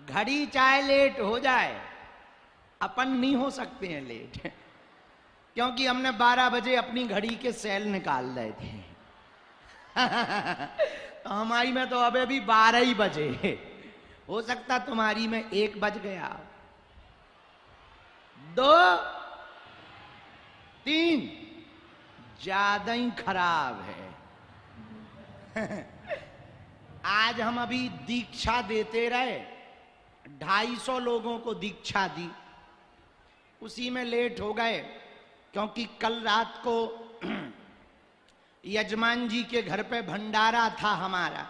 घड़ी चाहे लेट हो जाए, अपन नहीं हो सकते हैं लेट, क्योंकि हमने 12 बजे अपनी घड़ी के सेल निकाल रहे थे। तो हमारी में तो अबे भी 12 ही बजे, हो सकता तुम्हारी में 1 बज गया, 2, 3, ज्यादा ही खराब है। आज हम अभी दीक्षा देते रहे, 250 लोगों को दीक्षा दी, उसी में लेट हो गए, क्योंकि कल रात को यजमान जी के घर पे भंडारा था हमारा,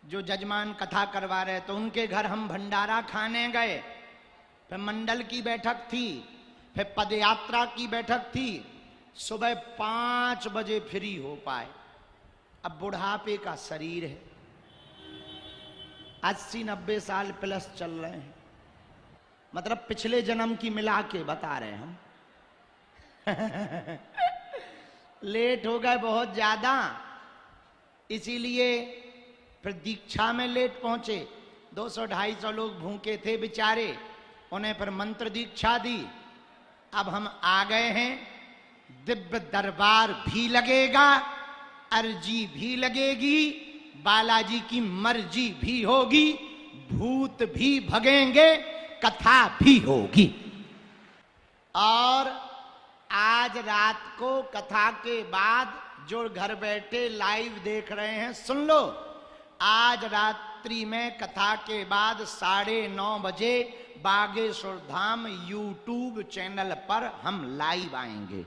जो जजमान कथा करवा रहे तो उनके घर हम भंडारा खाने गए। फिर मंडल की बैठक थी, फिर पदयात्रा की बैठक थी, सुबह 5 बजे फ्री हो पाए। अब बुढ़ापे का शरीर है, 80-90 साल प्लस चल रहे हैं, मतलब पिछले जन्म की मिला के बता रहे हम। लेट हो गए बहुत ज्यादा, इसीलिए फिर दीक्षा में लेट पहुंचे। 200-250 लोग भूखे थे बेचारे, उन्हें फिर मंत्र दीक्षा दी। अब हम आ गए हैं, दिव्य दरबार भी लगेगा, अर्जी भी लगेगी, बालाजी की मर्जी भी होगी, भूत भी भगेंगे, कथा भी होगी। और आज रात को कथा के बाद जो घर बैठे लाइव देख रहे हैं सुन लो, आज रात्रि में कथा के बाद 9:30 बजे बागेश्वर धाम यूट्यूब चैनल पर हम लाइव आएंगे।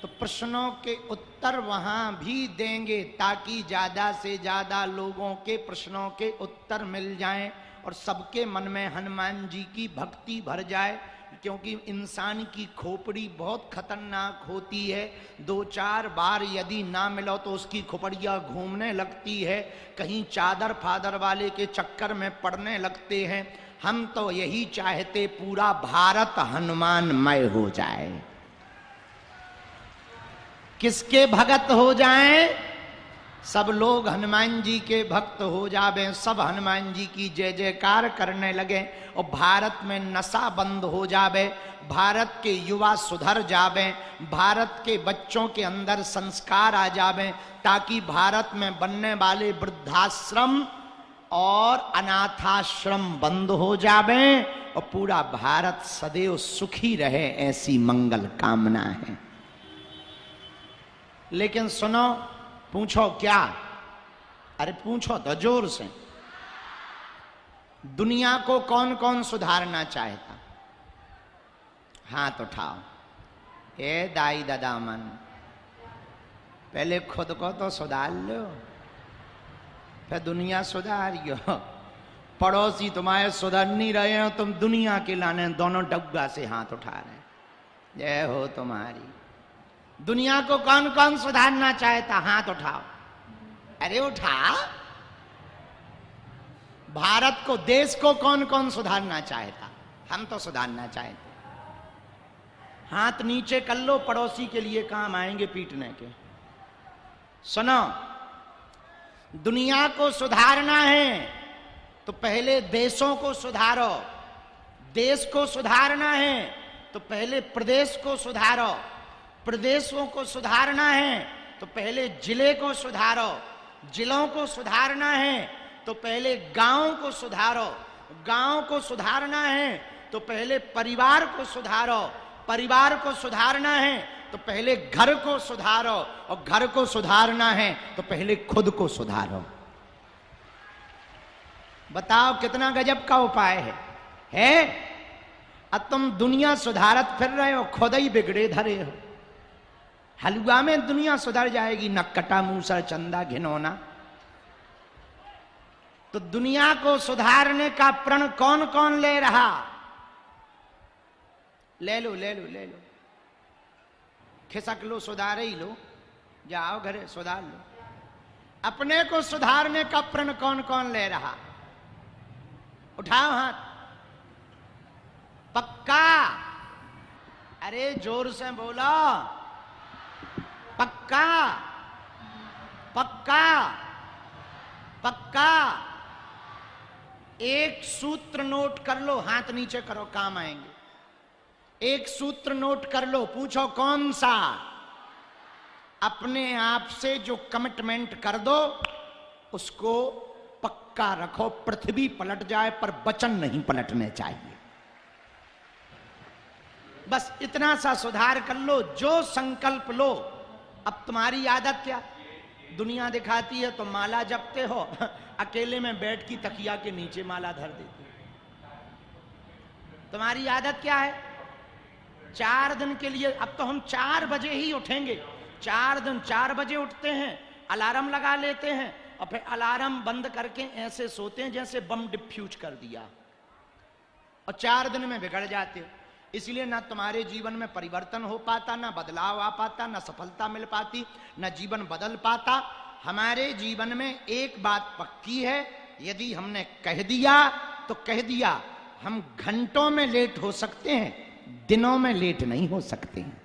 तो प्रश्नों के उत्तर वहां भी देंगे, ताकि ज्यादा से ज्यादा लोगों के प्रश्नों के उत्तर मिल जाएं और सबके मन में हनुमान जी की भक्ति भर जाए। क्योंकि इंसान की खोपड़ी बहुत खतरनाक होती है, 2-4 बार यदि ना मिलो तो उसकी खोपड़ियाँ घूमने लगती है, कहीं चादर फादर वाले के चक्कर में पड़ने लगते हैं। हम तो यही चाहते पूरा भारत हनुमानमय हो जाए। किसके भक्त हो जाएं? सब लोग हनुमान जी के भक्त हो जावे, सब हनुमान जी की जय जयकार करने लगे और भारत में नशा बंद हो जावे, भारत के युवा सुधर जावे, भारत के बच्चों के अंदर संस्कार आ जावे, ताकि भारत में बनने वाले वृद्धाश्रम और अनाथाश्रम बंद हो जावे और पूरा भारत सदैव सुखी रहे, ऐसी मंगल कामना है। लेकिन सुनो, पूछो क्या? अरे पूछो तो जोर से। दुनिया को कौन कौन सुधारना चाहता? हाथ उठाओ। ए दाई दादामन, पहले खुद को तो सुधार लो, फिर दुनिया सुधारियो। पड़ोसी तुम्हारे सुधर नहीं रहे हो, तुम दुनिया के लाने दोनों डब्बा से हाथ उठा रहे हैं। जय हो तुम्हारी। दुनिया को कौन कौन सुधारना चाहता? हाथ उठाओ। अरे उठा। भारत को, देश को कौन कौन सुधारना चाहता? हम तो सुधारना चाहते। हाथ नीचे कर लो, पड़ोसी के लिए काम आएंगे पीटने के। सुनो, दुनिया को सुधारना है तो पहले देशों को सुधारो, देश को सुधारना है तो पहले प्रदेश को सुधारो, प्रदेशों को सुधारना है तो पहले जिले को सुधारो, जिलों को सुधारना है तो पहले गांव को सुधारो, गांव को सुधारना है तो पहले परिवार को सुधारो, परिवार को सुधारना है तो पहले घर को सुधारो, और घर को सुधारना है तो पहले खुद को सुधारो। बताओ कितना गजब का उपाय है? अब तुम दुनिया सुधारत फिर रहे हो, खुद ही बिगड़े धरे हो। हलवा में दुनिया सुधर जाएगी, नक्कटा मूसर चंदा घिनौना। तो दुनिया को सुधारने का प्रण कौन कौन ले रहा? ले लो ले लो ले लो, खिसक लो, सुधार ही लो, जाओ घरे सुधार लो। अपने को सुधारने का प्रण कौन कौन ले रहा? उठाओ हाथ। पक्का? अरे जोर से बोलो। पक्का? पक्का? पक्का। एक सूत्र नोट कर लो, हाथ नीचे करो, काम आएंगे। एक सूत्र नोट कर लो, पूछो कौन सा? अपने आप से जो कमिटमेंट कर दो उसको पक्का रखो। पृथ्वी पलट जाए पर वचन नहीं पलटने चाहिए। बस इतना सा सुधार कर लो, जो संकल्प लो। अब तुम्हारी आदत क्या? दुनिया दिखाती है तो माला जपते हो, अकेले में बैठ की तकिया के नीचे माला धर देते हो। तुम्हारी आदत क्या है? 4 दिन के लिए, अब तो हम 4 बजे ही उठेंगे। 4 दिन 4 बजे उठते हैं, अलार्म लगा लेते हैं और फिर अलार्म बंद करके ऐसे सोते हैं जैसे बम डिफ्यूज कर दिया, और 4 दिन में बिगड़ जाते हो। इसलिए ना तुम्हारे जीवन में परिवर्तन हो पाता, ना बदलाव आ पाता, ना सफलता मिल पाती, ना जीवन बदल पाता। हमारे जीवन में एक बात पक्की है, यदि हमने कह दिया तो कह दिया। हम घंटों में लेट हो सकते हैं, दिनों में लेट नहीं हो सकते हैं।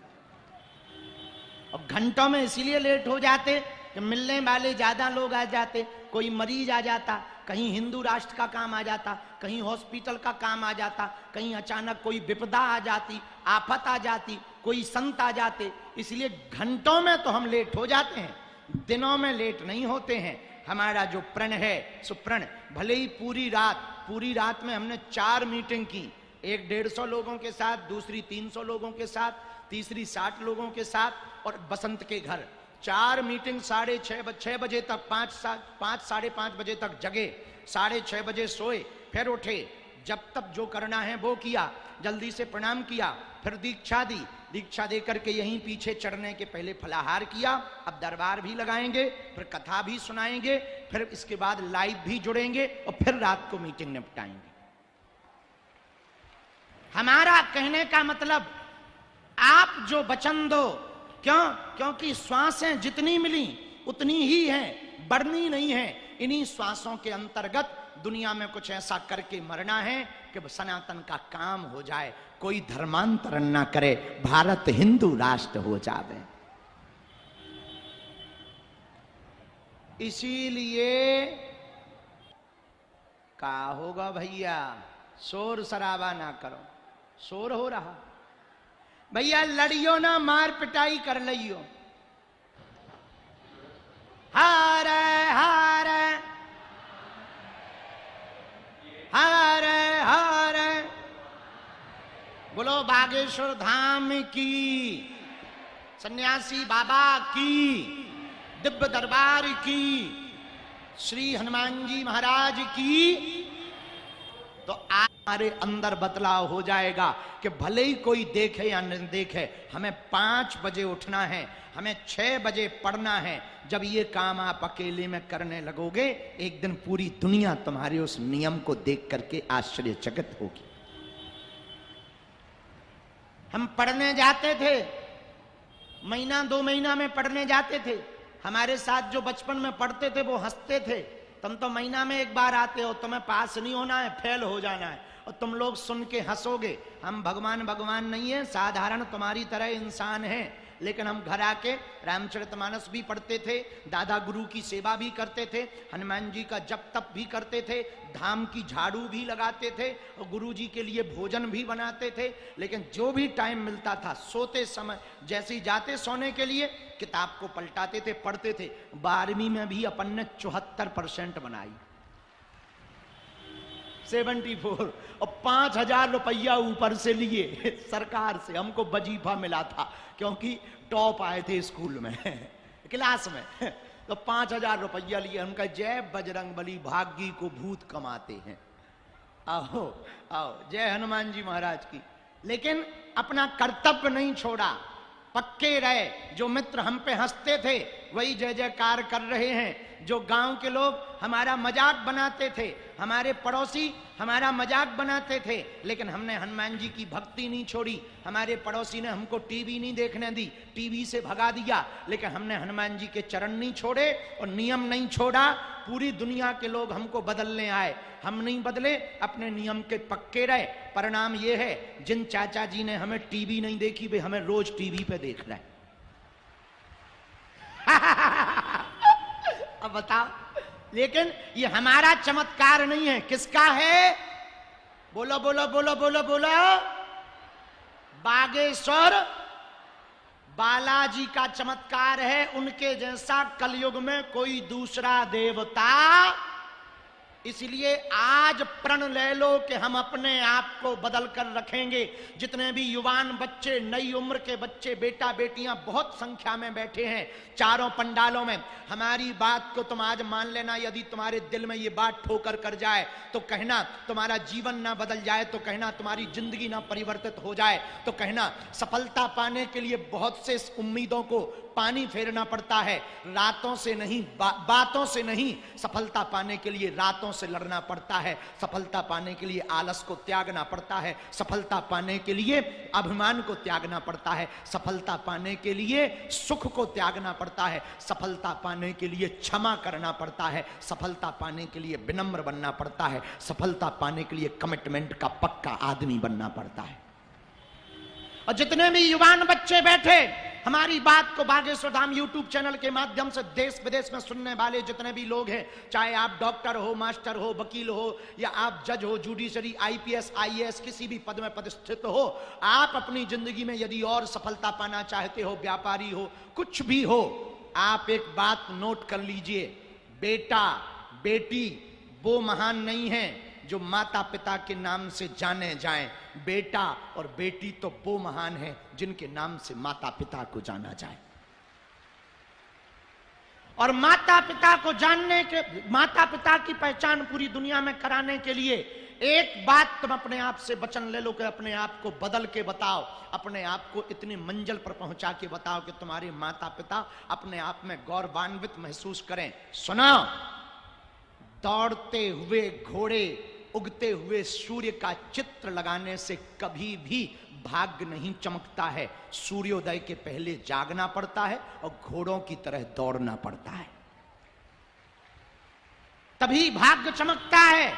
और घंटों में इसीलिए लेट हो जाते कि मिलने वाले ज्यादा लोग आ जाते, कोई मरीज आ जाता, कहीं हिंदू राष्ट्र का काम आ जाता, कहीं हॉस्पिटल का काम आ जाता, कहीं अचानक कोई विपदा आ जाती, आफत आ जाती, कोई संत आ जाते। इसलिए घंटों में तो हम लेट हो जाते हैं, दिनों में लेट नहीं होते हैं। हमारा जो प्रण है सो प्रण, भले ही पूरी रात में हमने 4 मीटिंग की, एक 150 लोगों के साथ, दूसरी 300 लोगों के साथ, तीसरी 60 लोगों के साथ, और बसंत के घर 4 मीटिंग। 6:30 बजे तक, 5 साढ़े 5 बजे तक जगे, 6:30 बजे सोए, फिर उठे, जब तक जो करना है वो किया, जल्दी से प्रणाम किया, फिर दीक्षा दी, दीक्षा दे करके यहीं पीछे चढ़ने के पहले फलाहार किया। अब दरबार भी लगाएंगे, फिर कथा भी सुनाएंगे, फिर इसके बाद लाइव भी जुड़ेंगे और फिर रात को मीटिंग निपटाएंगे। हमारा कहने का मतलब, आप जो वचन दो, क्यों? क्योंकि श्वासें जितनी मिली उतनी ही हैं, बढ़नी नहीं है। इन्हीं श्वासों के अंतर्गत दुनिया में कुछ ऐसा करके मरना है कि सनातन का काम हो जाए, कोई धर्मांतरण ना करे, भारत हिंदू राष्ट्र हो जावे। इसीलिए का होगा भैया, शोर शराबा ना करो। शोर हो रहा भैया, लड़ियो ना, मार पिटाई कर लियो। हारे हारे हारे हारे, बोलो बागेश्वर धाम की, सन्यासी बाबा की, दिव्य दरबार की, श्री हनुमान जी महाराज की। तो हमारे अंदर बदलाव हो जाएगा कि भले ही कोई देखे या न देखे, हमें 5 बजे उठना है, हमें 6 बजे पढ़ना है। जब ये काम आप अकेले में करने लगोगे, एक दिन पूरी दुनिया तुम्हारे उस नियम को देख करके आश्चर्यचकित होगी। हम पढ़ने जाते थे, महीना 2 महीना में पढ़ने जाते थे। हमारे साथ जो बचपन में पढ़ते थे वो हंसते थे, तुम तो महीना में 1 बार आते हो, तुम्हें पास नहीं होना है, फेल हो जाना है, और तुम लोग सुन के हंसोगे। हम भगवान नहीं है, साधारण तुम्हारी तरह इंसान हैं, लेकिन हम घर आके रामचरितमानस भी पढ़ते थे, दादा गुरु की सेवा भी करते थे, हनुमान जी का जप तप भी करते थे, धाम की झाड़ू भी लगाते थे, और गुरु जी के लिए भोजन भी बनाते थे। लेकिन जो भी टाइम मिलता था, सोते समय जैसे ही जाते सोने के लिए, किताब को पलटाते थे, पढ़ते थे। 12वीं में भी अपन ने 74% बनाई, 74, और 5000 रुपया ऊपर से लिए सरकार से। हमको वजीफा मिला था क्योंकि टॉप आए थे स्कूल में क्लास में, तो 5000 रुपया लिए। उनका जय बजरंगबली, भाग्य को भूत कमाते हैं। आओ आओ, जय हनुमान जी महाराज की। लेकिन अपना कर्तव्य नहीं छोड़ा, पक्के रहे। जो मित्र हम पे हंसते थे वही जय जयकार कर रहे हैं। जो गांव के लोग हमारा मजाक बनाते थे, हमारे पड़ोसी हमारा मजाक बनाते थे, लेकिन हमने हनुमान जी की भक्ति नहीं छोड़ी। हमारे पड़ोसी ने हमको टीवी नहीं देखने दी, टीवी से भगा दिया, लेकिन हमने हनुमान जी के चरण नहीं छोड़े और नियम नहीं छोड़ा। पूरी दुनिया के लोग हमको बदलने आए, हम नहीं बदले, अपने नियम के पक्के रहे। परिणाम ये है, जिन चाचा जी ने हमें टीवी नहीं देखी, वे हमें रोज टीवी पे देख रहे हैं। अब बताओ, लेकिन ये हमारा चमत्कार नहीं है, किसका है? बोलो बोलो बोलो बोलो बोलो, बागेश्वर बालाजी का चमत्कार है। उनके जैसा कलयुग में कोई दूसरा देवता। इसलिए आज प्रण ले लो कि हम अपने आप को बदल कर रखेंगे। जितने भी युवान बच्चे, नई उम्र के बच्चे, बेटा बेटियां बहुत संख्या में बैठे हैं चारों पंडालों में, हमारी बात को तुम आज मान लेना। यदि तुम्हारे दिल में ये बात ठोकर कर जाए तो कहना तुम्हारा जीवन ना बदल जाए, तो कहना तुम्हारी जिंदगी ना परिवर्तित हो जाए, तो कहना सफलता पाने के लिए बहुत से उम्मीदों को पानी फेरना पड़ता है। रातों से नहीं, बातों से नहीं, सफलता पाने के लिए रातों से लड़ना पड़ता है। सफलता पाने के लिए आलस को त्यागना पड़ता है। सफलता पाने के लिए अभिमान को त्यागना पड़ता है। सफलता पाने के लिए सुख को त्यागना पड़ता है। सफलता पाने के लिए क्षमा करना पड़ता है। सफलता पाने के लिए विनम्र बनना पड़ता है। सफलता पाने के लिए कमिटमेंट का पक्का आदमी बनना पड़ता है। और जितने भी युवान बच्चे बैठे हमारी बात को बागेश्वर धाम यूट्यूब चैनल के माध्यम से देश विदेश में सुनने वाले जितने भी लोग हैं, चाहे आप डॉक्टर हो, मास्टर हो, वकील हो, या आप जज हो, जुडिशरी, आईपीएस, आईएएस, किसी भी पद में प्रतिष्ठित हो, आप अपनी जिंदगी में यदि और सफलता पाना चाहते हो, व्यापारी हो, कुछ भी हो, आप एक बात नोट कर लीजिए, बेटा बेटी वो महान नहीं है जो माता पिता के नाम से जाने जाएं। बेटा और बेटी तो वो महान है जिनके नाम से माता पिता को जाना जाए। और माता पिता को जानने के, माता पिता की पहचान पूरी दुनिया में कराने के लिए एक बात तुम अपने आप से वचन ले लो कि अपने आप को बदल के बताओ, अपने आप को इतनी मंजिल पर पहुंचा के बताओ कि तुम्हारे माता पिता अपने आप में गौरवान्वित महसूस करें। सुनो, दौड़ते हुए घोड़े, उगते हुए सूर्य का चित्र लगाने से कभी भी भाग्य नहीं चमकता है। सूर्योदय के पहले जागना पड़ता है और घोड़ों की तरह दौड़ना पड़ता है, तभी भाग्य चमकता है।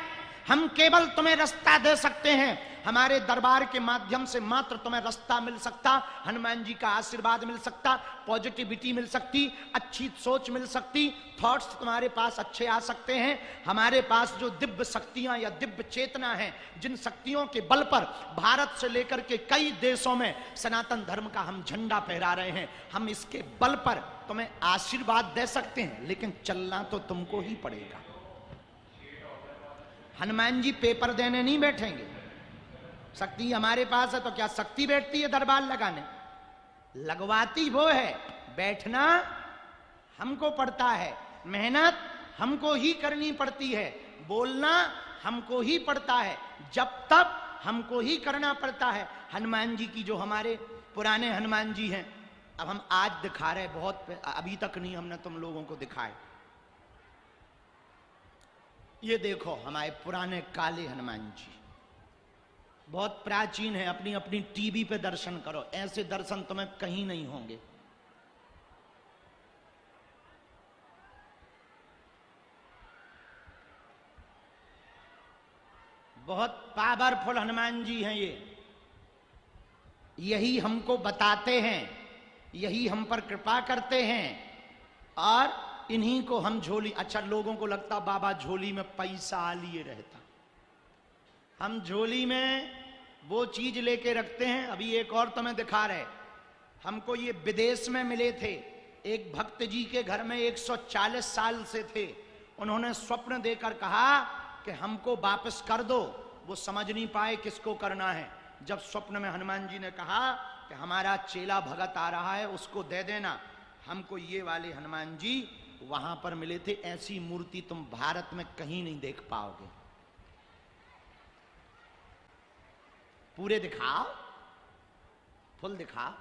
हम केवल तुम्हें रास्ता दे सकते हैं। हमारे दरबार के माध्यम से मात्र तुम्हें रास्ता मिल सकता, हनुमान जी का आशीर्वाद मिल सकता, पॉजिटिविटी मिल सकती, अच्छी सोच मिल सकती, थॉट्स तुम्हारे पास अच्छे आ सकते हैं। हमारे पास जो दिव्य शक्तियां या दिव्य चेतना है, जिन शक्तियों के बल पर भारत से लेकर के कई देशों में सनातन धर्म का हम झंडा फहरा रहे हैं, हम इसके बल पर तुम्हें आशीर्वाद दे सकते हैं, लेकिन चलना तो तुमको ही पड़ेगा। हनुमान जी पेपर देने नहीं बैठेंगे। शक्ति हमारे पास है तो क्या शक्ति बैठती है दरबार लगाने? लगवाती वो है, बैठना हमको पड़ता है, मेहनत हमको ही करनी पड़ती है, बोलना हमको ही पड़ता है, जब तक हमको ही करना पड़ता है। हनुमान जी की जो हमारे पुराने हनुमान जी हैं, अब हम आज दिखा रहे, बहुत अभी तक नहीं हमने तुम लोगों को दिखाए। ये देखो हमारे पुराने काले हनुमान जी, बहुत प्राचीन है। अपनी अपनी टीवी पे दर्शन करो, ऐसे दर्शन तुम्हें कहीं नहीं होंगे। बहुत पावरफुल हनुमान जी हैं ये। यही हमको बताते हैं, यही हम पर कृपा करते हैं, और इन्हीं को हम झोली, अच्छा लोगों को लगता बाबा झोली में पैसा लिए रहता, हम झोली में वो चीज लेके रखते हैं। अभी एक और तुम्हें दिखा रहे, हमको ये विदेश में मिले थे। एक भक्त जी के घर में 140 साल से थे। उन्होंने स्वप्न देकर कहा कि हमको वापस कर दो। वो समझ नहीं पाए किसको करना है। जब स्वप्न में हनुमान जी ने कहा कि हमारा चेला भगत आ रहा है, उसको दे देना, हमको ये वाले हनुमान जी वहां पर मिले थे। ऐसी मूर्ति तुम भारत में कहीं नहीं देख पाओगे। पूरे दिखाओ, फुल दिखाओ।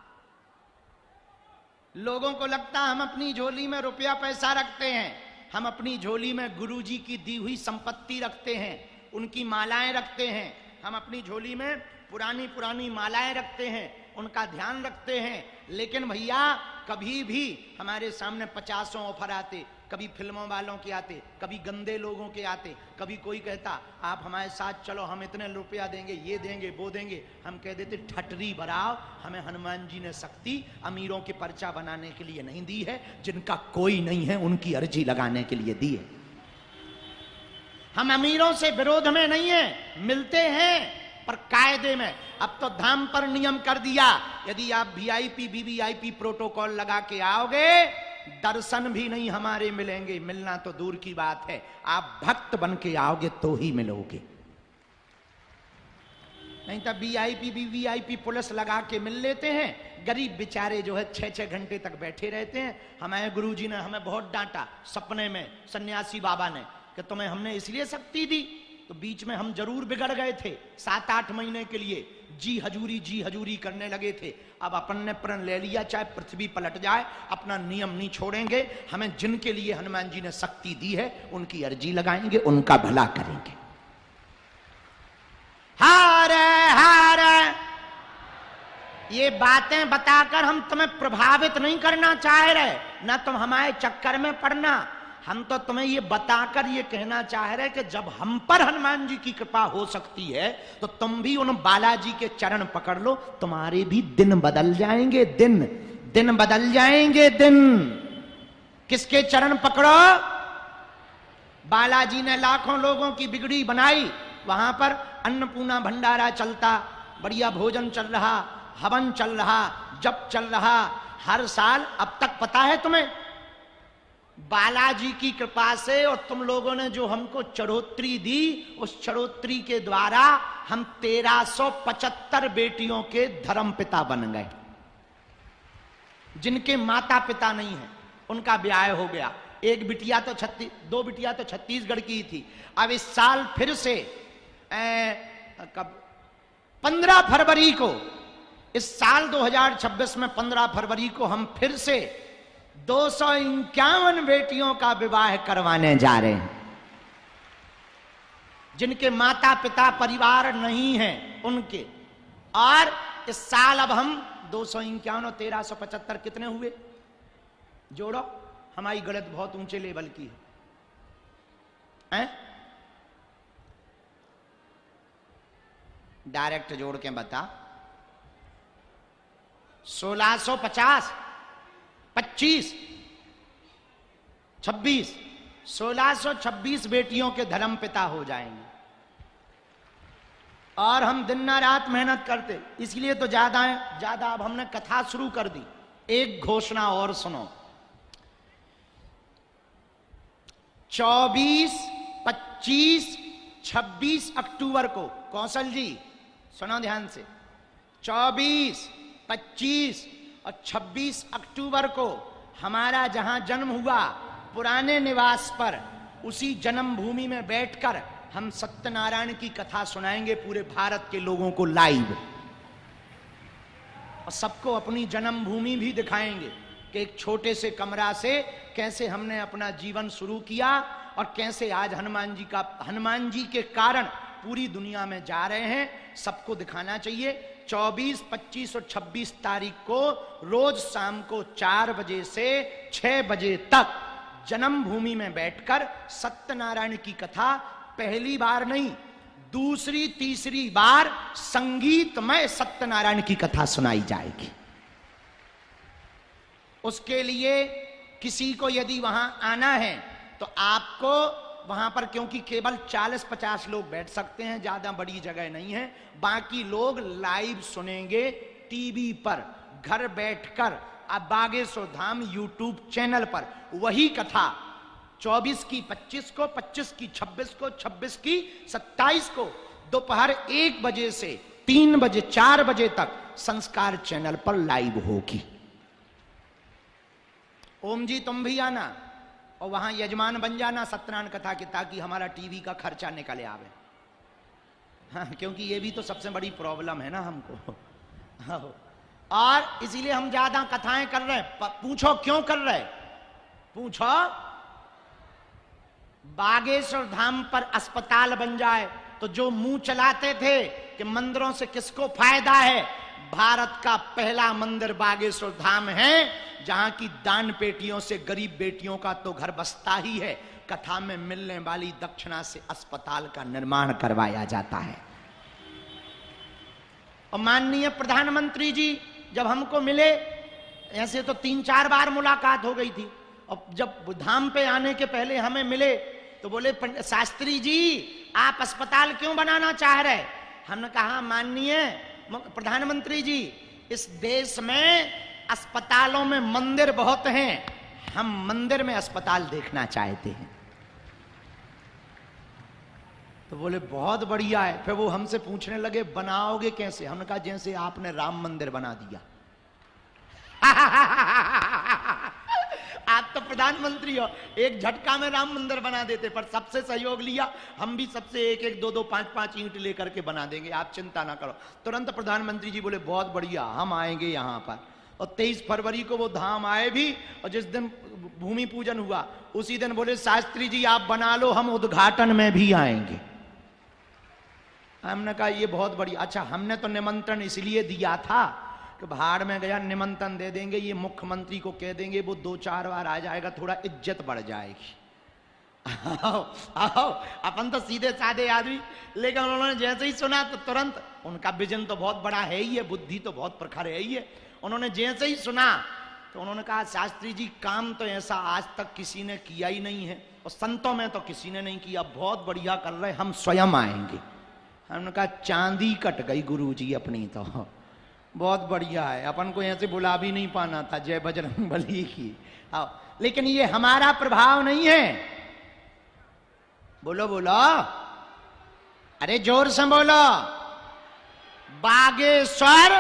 लोगों को लगता हम अपनी झोली में रुपया पैसा रखते हैं, हम अपनी झोली में गुरुजी की दी हुई संपत्ति रखते हैं, उनकी मालाएं रखते हैं। हम अपनी झोली में पुरानी पुरानी मालाएं रखते हैं, उनका ध्यान रखते हैं। लेकिन भैया कभी भी हमारे सामने 50 ऑफर आते, कभी फिल्मों वालों के आते, कभी गंदे लोगों के आते, कभी कोई कहता आप हमारे साथ चलो, हम इतने रुपया देंगे, ये देंगे, वो देंगे। हम कह देते ठटरी भराओ, हमें हनुमान जी ने शक्ति अमीरों के पर्चा बनाने के लिए नहीं दी है, जिनका कोई नहीं है उनकी अर्जी लगाने के लिए दी है। हम अमीरों से विरोध में नहीं है, मिलते हैं पर कायदे में। अब तो धाम पर नियम कर दिया, यदि आप वीआईपी वीवीआईपी प्रोटोकॉल लगा के आओगे, दर्शन भी नहीं हमारे मिलेंगे, मिलना तो दूर की बात है, आप भक्त बन के आओगे तो ही मिलोगे। नहीं तो वीआईपी वीवीआईपी पुलिस लगा के मिल लेते हैं, गरीब बेचारे जो है 6-6 घंटे तक बैठे रहते हैं। हमारे गुरुजी ने हमें बहुत डांटा सपने में, सन्यासी बाबा ने, कि तुम्हें हमने इसलिए शक्ति दी, तो बीच में हम जरूर बिगड़ गए थे, 7-8 महीने के लिए जी हजूरी करने लगे थे। अब अपन ने प्रण ले लिया, चाहे पृथ्वी पलट जाए अपना नियम नहीं छोड़ेंगे। हमें जिनके लिए हनुमान जी ने शक्ति दी है उनकी अर्जी लगाएंगे, उनका भला करेंगे। हारे ये बातें बताकर हम तुम्हें प्रभावित नहीं करना चाह रहे, ना तुम हमारे चक्कर में पड़ना। हम तो तुम्हें ये बताकर ये कहना चाह रहे कि जब हम पर हनुमान जी की कृपा हो सकती है तो तुम भी उन बालाजी के चरण पकड़ लो, तुम्हारे भी दिन बदल जाएंगे। दिन बदल जाएंगे। दिन किसके चरण पकड़ो? बालाजी ने लाखों लोगों की बिगड़ी बनाई, वहां पर अन्नपूर्णा भंडारा चलता, बढ़िया भोजन चल रहा, हवन चल रहा, जप चल रहा हर साल। अब तक पता है तुम्हें, बालाजी की कृपा से और तुम लोगों ने जो हमको चढ़ोतरी दी, उस चढ़ोतरी के द्वारा हम 1375 बेटियों के धर्मपिता बन गए। जिनके माता पिता नहीं है उनका ब्याह हो गया। एक बिटिया तो 2 बिटिया तो छत्तीसगढ़ की थी। अब इस साल फिर से कब 15 फरवरी को, इस साल 2026 में 15 फरवरी को हम फिर से 251 बेटियों का विवाह करवाने जा रहे हैं। जिनके माता पिता परिवार नहीं है उनके। और इस साल अब हम 251 और 1375 कितने हुए जोड़ो? हमारी गणित बहुत ऊंचे लेवल की है। डायरेक्ट जोड़ के बता। 1650, 25, 26, 1626 बेटियों के धर्म पिता हो जाएंगे। और हम दिन ना रात मेहनत करते, इसलिए तो ज्यादा अब हमने कथा शुरू कर दी। एक घोषणा और सुनो, 24, 25, 26 अक्टूबर को, कौशल जी सुनो ध्यान से, 24, 25 और 26 अक्टूबर को हमारा जहां जन्म हुआ पुराने निवास पर, उसी जन्मभूमि में बैठकर हम सत्यनारायण की कथा सुनाएंगे पूरे भारत के लोगों को लाइव। और सबको अपनी जन्मभूमि भी दिखाएंगे कि एक छोटे से कमरा से कैसे हमने अपना जीवन शुरू किया और कैसे आज हनुमान जी के कारण पूरी दुनिया में जा रहे हैं। सबको दिखाना चाहिए। 24, 25 और 26 तारीख को रोज शाम को 4 बजे से 6 बजे तक जन्मभूमि में बैठकर सत्यनारायण की कथा पहली बार नहीं, दूसरी तीसरी बार संगीतमय सत्यनारायण की कथा सुनाई जाएगी। उसके लिए किसी को यदि वहां आना है तो आपको वहां पर, क्योंकि केवल 40-50 लोग बैठ सकते हैं, ज्यादा बड़ी जगह नहीं है, बाकी लोग लाइव सुनेंगे टीवी पर घर बैठकर। अब बागेश्वर धाम यूट्यूब चैनल पर वही कथा 24 की 25 को, 25 की 26 को, 26 की 27 को दोपहर 1 बजे से 3 बजे 4 बजे तक संस्कार चैनल पर लाइव होगी। ओम जी तुम भी आना और वहां यजमान बन जाना सत्यनारायण कथा की, ताकि हमारा टीवी का खर्चा निकल आवे। हाँ, क्योंकि ये भी तो सबसे बड़ी प्रॉब्लम है ना हमको। और इसीलिए हम ज्यादा कथाएं कर रहे हैं। पूछो क्यों कर रहे? पूछो, बागेश्वर धाम पर अस्पताल बन जाए तो जो मुंह चलाते थे कि मंदिरों से किसको फायदा है, भारत का पहला मंदिर बागेश्वर धाम है, जहां की दान पेटियों से गरीब बेटियों का तो घर बसता ही है, कथा में मिलने वाली दक्षिणा से अस्पताल का निर्माण करवाया जाता है। और माननीय प्रधानमंत्री जी जब हमको मिले, ऐसे तो 3-4 बार मुलाकात हो गई थी, और जब धाम पे आने के पहले हमें मिले तो बोले शास्त्री जी आप अस्पताल क्यों बनाना चाह रहे? हमने कहा माननीय प्रधानमंत्री जी, इस देश में अस्पतालों में मंदिर बहुत हैं, हम मंदिर में अस्पताल देखना चाहते हैं। तो बोले बहुत बढ़िया है। फिर वो हमसे पूछने लगे बनाओगे कैसे? हमने कहा जैसे आपने राम मंदिर बना दिया। आप तो प्रधानमंत्री हो, एक झटका में राम मंदिर बना देते, पर सबसे सहयोग लिया, हम भी सबसे एक एक दो दो पांच पांच ईंट लेकर के बना देंगे, आप चिंता ना करो। तुरंत प्रधानमंत्री जी बोले बहुत बढ़िया, हम आएंगे यहां पर। और 23 फरवरी को वो धाम आए भी, और जिस दिन भूमि पूजन हुआ उसी दिन बोले शास्त्री जी आप बना लो, हम उद्घाटन में भी आएंगे। हमने कहा ये बहुत बढ़िया। अच्छा हमने तो निमंत्रण इसलिए दिया था कि भाड़ में गया, निमंत्रण दे देंगे, ये मुख्यमंत्री को कह देंगे, वो 2-4 बार आ जाएगा, थोड़ा इज्जत बढ़ जाएगी। आओ आओ, अपन तो सीधे साधे आदमी, लेकिन उन्होंने जैसे ही सुना तो तुरंत, उनका विजन तो बहुत बड़ा है ही है, बुद्धि तो बहुत प्रखर है ही है। उन्होंने जैसे ही सुना तो उन्होंने कहा शास्त्री जी काम तो ऐसा आज तक किसी ने किया ही नहीं है, और संतों में तो किसी ने नहीं किया, बहुत बढ़िया कर रहे, हम स्वयं आएंगे। हमने कहा चांदी कट गई गुरुजी अपनी, तो बहुत बढ़िया है, अपन को ऐसे बुला भी नहीं पाना था, जय बजरंग बली की। आओ, लेकिन ये हमारा प्रभाव नहीं है। बोलो बोलो, अरे जोर से बोलो। बागेश्वर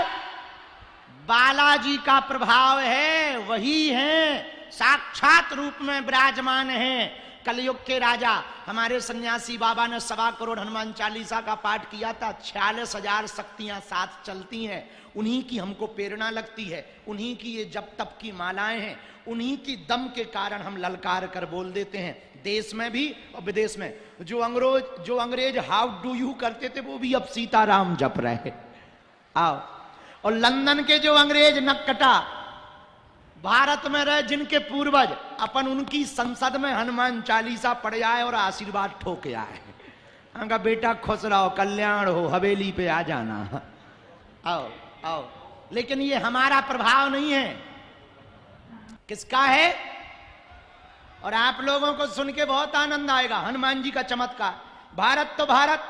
बालाजी का प्रभाव है, वही है, साक्षात रूप में विराजमान है। कलयुग के राजा हमारे सन्यासी बाबा ने 1.25 करोड़ हनुमान चालीसा का पाठ किया था, 46,000 शक्तियां साथ चलती हैं, उन्हीं की हमको प्रेरणा लगती है, उन्हीं की ये जप तप की मालाएं हैं, उन्हीं की दम के कारण हम ललकार कर बोल देते हैं, देश में भी और विदेश में। जो अंग्रेज हाउ डू यू करते थे वो भी अब सीताराम जप रहे। आओ, और लंदन के जो अंग्रेज नक्कटा भारत में रहे, जिनके पूर्वज, अपन उनकी संसद में हनुमान चालीसा पढ़ जाए और आशीर्वाद ठोक आए। उनका बेटा खुश रहो, कल्याण हो, हवेली पे आ जाना। आओ आओ, लेकिन ये हमारा प्रभाव नहीं है, किसका है? और आप लोगों को सुन के बहुत आनंद आएगा हनुमान जी का चमत्कार। भारत तो भारत,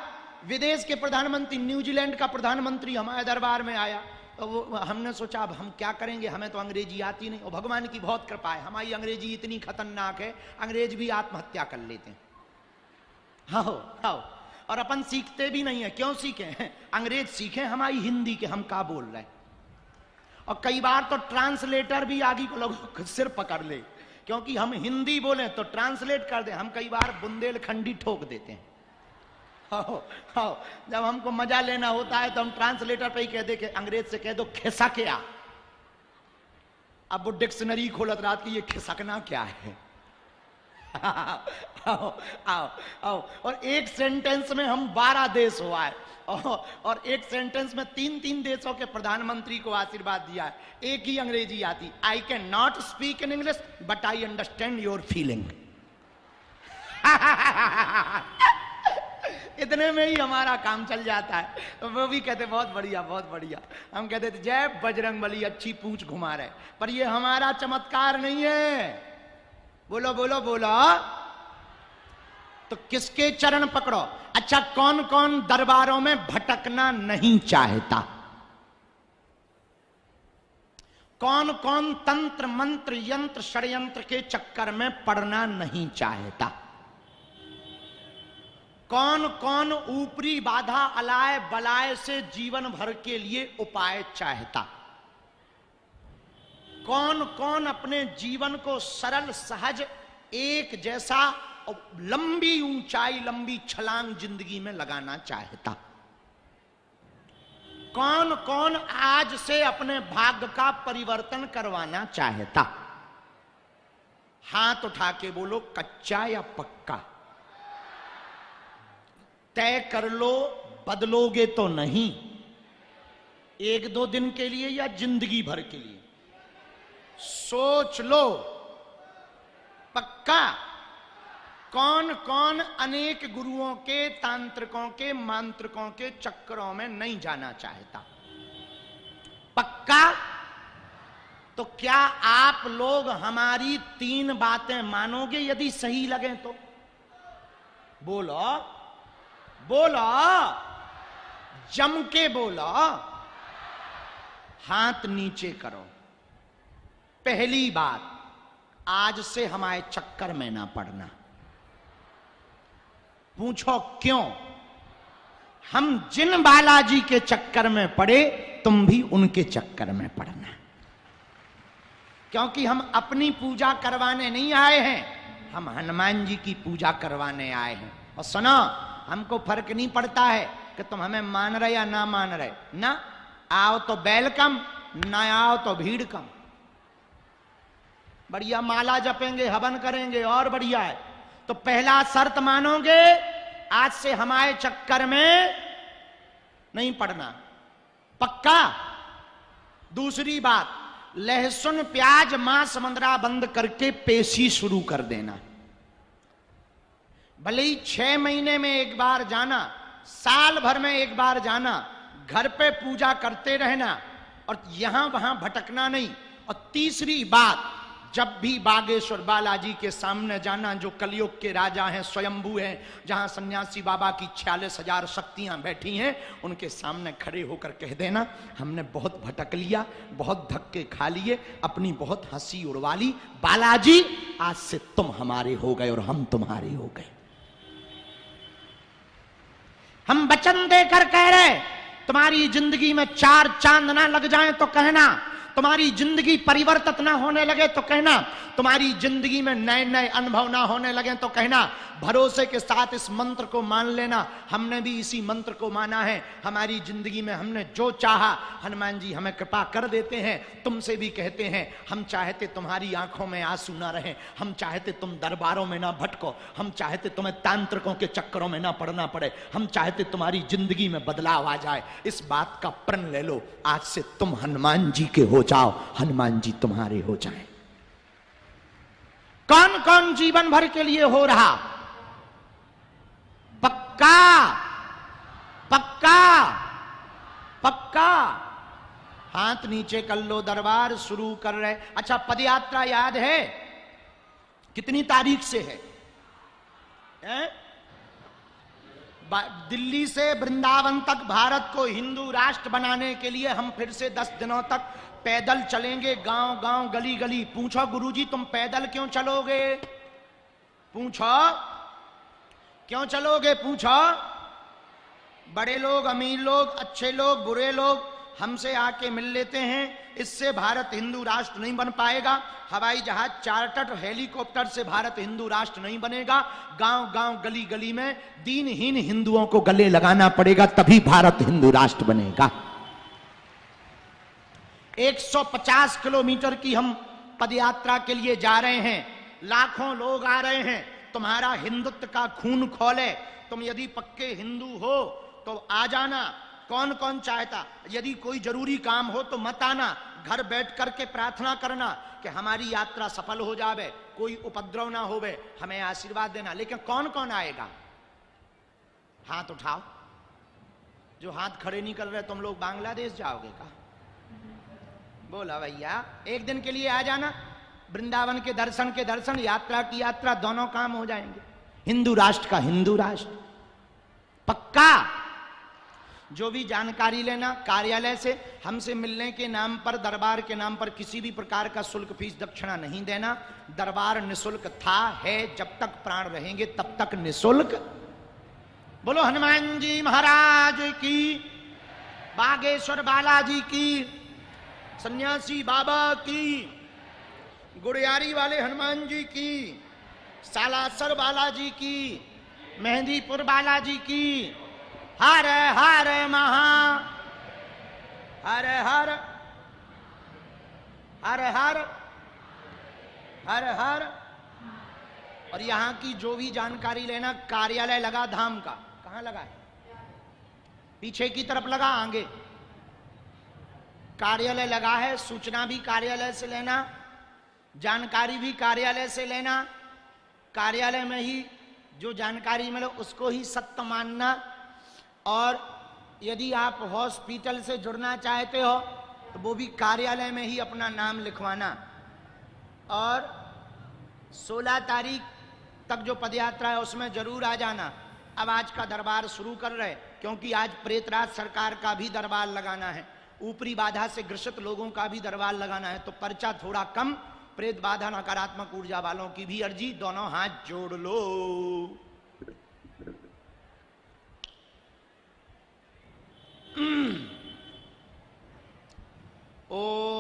विदेश के प्रधानमंत्री, न्यूजीलैंड का प्रधानमंत्री हमारे दरबार में आया, तो वो हमने सोचा अब हम क्या करेंगे, हमें तो अंग्रेजी आती नहीं, और भगवान की बहुत कृपा है, हमारी अंग्रेजी इतनी खतरनाक है, अंग्रेज भी आत्महत्या कर लेते हैं। हाँ हाँ, और अपन सीखते भी नहीं है। क्यों सीखे? अंग्रेज सीखे हमारी हिंदी के, हम क्या बोल रहे हैं। और कई बार तो ट्रांसलेटर भी आगे को लोगों सिर पकड़ ले, क्योंकि हम हिंदी बोले तो ट्रांसलेट कर दे, हम कई बार बुंदेलखंडी ठोक देते हैं। जब हमको मजा लेना होता है तो हम ट्रांसलेटर पे ही कह दे कि अंग्रेज से कह दो खिसक क्या। अब वो डिक्शनरी खोलत रात की, ये खिसकना क्या है। आओ आओ आओ, और एक सेंटेंस में हम 12 देश हुआ है, और एक सेंटेंस में 3-3 देशों के प्रधानमंत्री को आशीर्वाद दिया है। एक ही अंग्रेजी आती, I can not speak in English but I understand your feeling. इतने में ही हमारा काम चल जाता है। वो भी कहते बहुत बढ़िया बहुत बढ़िया, हम कहते थे जय बजरंगबली, अच्छी पूंछ घुमा रहे, पर ये हमारा चमत्कार नहीं है। बोलो बोलो बोलो, तो किसके चरण पकड़ो? अच्छा, कौन कौन दरबारों में भटकना नहीं चाहता? कौन कौन तंत्र मंत्र यंत्र षड्यंत्र के चक्कर में पड़ना नहीं चाहता? कौन कौन ऊपरी बाधा अलाय बलाय से जीवन भर के लिए उपाय चाहता? कौन कौन अपने जीवन को सरल सहज एक जैसा और लंबी ऊंचाई लंबी छलांग जिंदगी में लगाना चाहता? कौन कौन आज से अपने भाग्य का परिवर्तन करवाना चाहता? हाथ उठा के बोलो, कच्चा या पक्का? तय कर लो, बदलोगे तो नहीं, 1-2 दिन के लिए या जिंदगी भर के लिए? सोच लो, पक्का? कौन कौन अनेक गुरुओं के, तांत्रिकों के, मांत्रिकों के चक्करों में नहीं जाना चाहता? पक्का? तो क्या आप लोग हमारी 3 बातें मानोगे? यदि सही लगे तो बोलो बोलो, जम के बोलो। हाथ नीचे करो। पहली बात, आज से हमारे चक्कर में ना पड़ना। पूछो क्यों? हम जिन बालाजी के चक्कर में पड़े, तुम भी उनके चक्कर में पड़ना। क्योंकि हम अपनी पूजा करवाने नहीं आए हैं, हम हनुमान जी की पूजा करवाने आए हैं। और सुनो, हमको फर्क नहीं पड़ता है कि तुम हमें मान रहे या ना मान रहे। ना आओ तो वेलकम, ना आओ तो भीड़ कम। बढ़िया माला जपेंगे, हवन करेंगे और बढ़िया है। तो पहला शर्त मानोगे, आज से हमारे चक्कर में नहीं पड़ना। पक्का? दूसरी बात, लहसुन प्याज मांस मंदरा बंद करके पेशी शुरू कर देना। भले ही 6 महीने में एक बार जाना, साल भर में एक बार जाना, घर पे पूजा करते रहना और यहां वहां भटकना नहीं। और तीसरी बात, जब भी बागेश्वर बालाजी के सामने जाना, जो कलयुग के राजा हैं, स्वयंभू हैं, जहां सन्यासी बाबा की 46,000 शक्तियां बैठी हैं, उनके सामने खड़े होकर कह देना, हमने बहुत भटक लिया, बहुत धक्के खा लिए, अपनी बहुत हंसी उड़वा ली, बालाजी आज से तुम हमारे हो गए और हम तुम्हारे हो गए। हम वचन देकर कह रहे, तुम्हारी जिंदगी में 4 चांद ना लग जाएं तो कहना, तुम्हारी जिंदगी परिवर्तित ना होने लगे तो कहना, तुम्हारी जिंदगी में नए नए अनुभव ना होने लगे तो कहना। भरोसे के साथ इस मंत्र को मान लेना। हमने भी इसी मंत्र को माना है। हमारी जिंदगी में हमने जो चाहा, हनुमान जी हमें कृपा कर देते हैं। तुमसे भी कहते हैं, हम चाहते तुम्हारी आंखों में आंसू ना रहे, हम चाहते तुम दरबारों में ना भटको, हम चाहते तुम्हें तांत्रिकों के चक्करों में ना पड़ना पड़े, हम चाहते तुम्हारी जिंदगी में बदलाव आ जाए। इस बात का प्रण ले लो, आज से तुम हनुमान जी के हो जाओ, हनुमान जी तुम्हारे हो जाएं। कौन कौन जीवन भर के लिए हो रहा? पक्का पक्का पक्का? हाथ नीचे कर लो। दरबार शुरू कर रहे। अच्छा, पदयात्रा याद है कितनी तारीख से है? दिल्ली से वृंदावन तक भारत को हिंदू राष्ट्र बनाने के लिए हम फिर से 10 दिनों तक पैदल चलेंगे, गांव गांव गली गली। पूछो गुरुजी, तुम पैदल क्यों चलोगे? पूछो क्यों चलोगे? पूछो। बड़े लोग, अमीर लोग, अच्छे लोग, बुरे लोग हमसे आके मिल लेते हैं। इससे भारत हिंदू राष्ट्र नहीं बन पाएगा। हवाई जहाज, चार्टर्ड हेलीकॉप्टर से भारत हिंदू राष्ट्र नहीं बनेगा। गांव गांव गली गली में दीनहीन हिंदुओं को गले लगाना पड़ेगा, तभी भारत हिंदू राष्ट्र बनेगा। 150 किलोमीटर की हम पदयात्रा के लिए जा रहे हैं। लाखों लोग आ रहे हैं। तुम्हारा हिंदुत्व का खून खौले। तुम यदि पक्के हिंदू हो तो आ जाना। कौन कौन चाहता? यदि कोई जरूरी काम हो तो मत आना। घर बैठ करके प्रार्थना करना कि हमारी यात्रा सफल हो जावे, कोई उपद्रव ना होवे, हमें आशीर्वाद देना। लेकिन कौन कौन आएगा? हाथ उठाओ। जो हाथ खड़े नहीं कर रहे, तुम लोग बांग्लादेश जाओगे का? बोला भैया, एक दिन के लिए आ जाना। वृंदावन के दर्शन, यात्रा की यात्रा, दोनों काम हो जाएंगे। हिंदू राष्ट्र का हिंदू राष्ट्र। पक्का? जो भी जानकारी लेना, कार्यालय से हमसे मिलने के नाम पर, दरबार के नाम पर किसी भी प्रकार का शुल्क, फीस, दक्षिणा नहीं देना। दरबार निशुल्क था, है, जब तक प्राण रहेंगे तब तक निशुल्क। बोलो हनुमान जी महाराज की, बागेश्वर बालाजी की, सन्यासी बाबा की, गुड़ियारी वाले हनुमान जी की, सालासर बालाजी की, मेहंदीपुर बालाजी की। हर हर महा, हर हर हर हर हर हर। और यहां की जो भी जानकारी लेना, कार्यालय लगा धाम का। कहां लगा है? पीछे की तरफ लगा, आगे कार्यालय लगा है। सूचना भी कार्यालय से लेना, जानकारी भी कार्यालय से लेना। कार्यालय में ही जो जानकारी मिले उसको ही सत्य मानना। और यदि आप हॉस्पिटल से जुड़ना चाहते हो तो वो भी कार्यालय में ही अपना नाम लिखवाना। और 16 तारीख तक जो पदयात्रा है उसमें जरूर आ जाना। अब आज का दरबार शुरू कर रहे, क्योंकि आज प्रेतराज सरकार का भी दरबार लगाना है, ऊपरी बाधा से ग्रसित लोगों का भी दरबार लगाना है, तो पर्चा थोड़ा कम, प्रेत बाधा नकारात्मक ऊर्जा वालों की भी अर्जी, दोनों हाथ जोड़ लो। ओम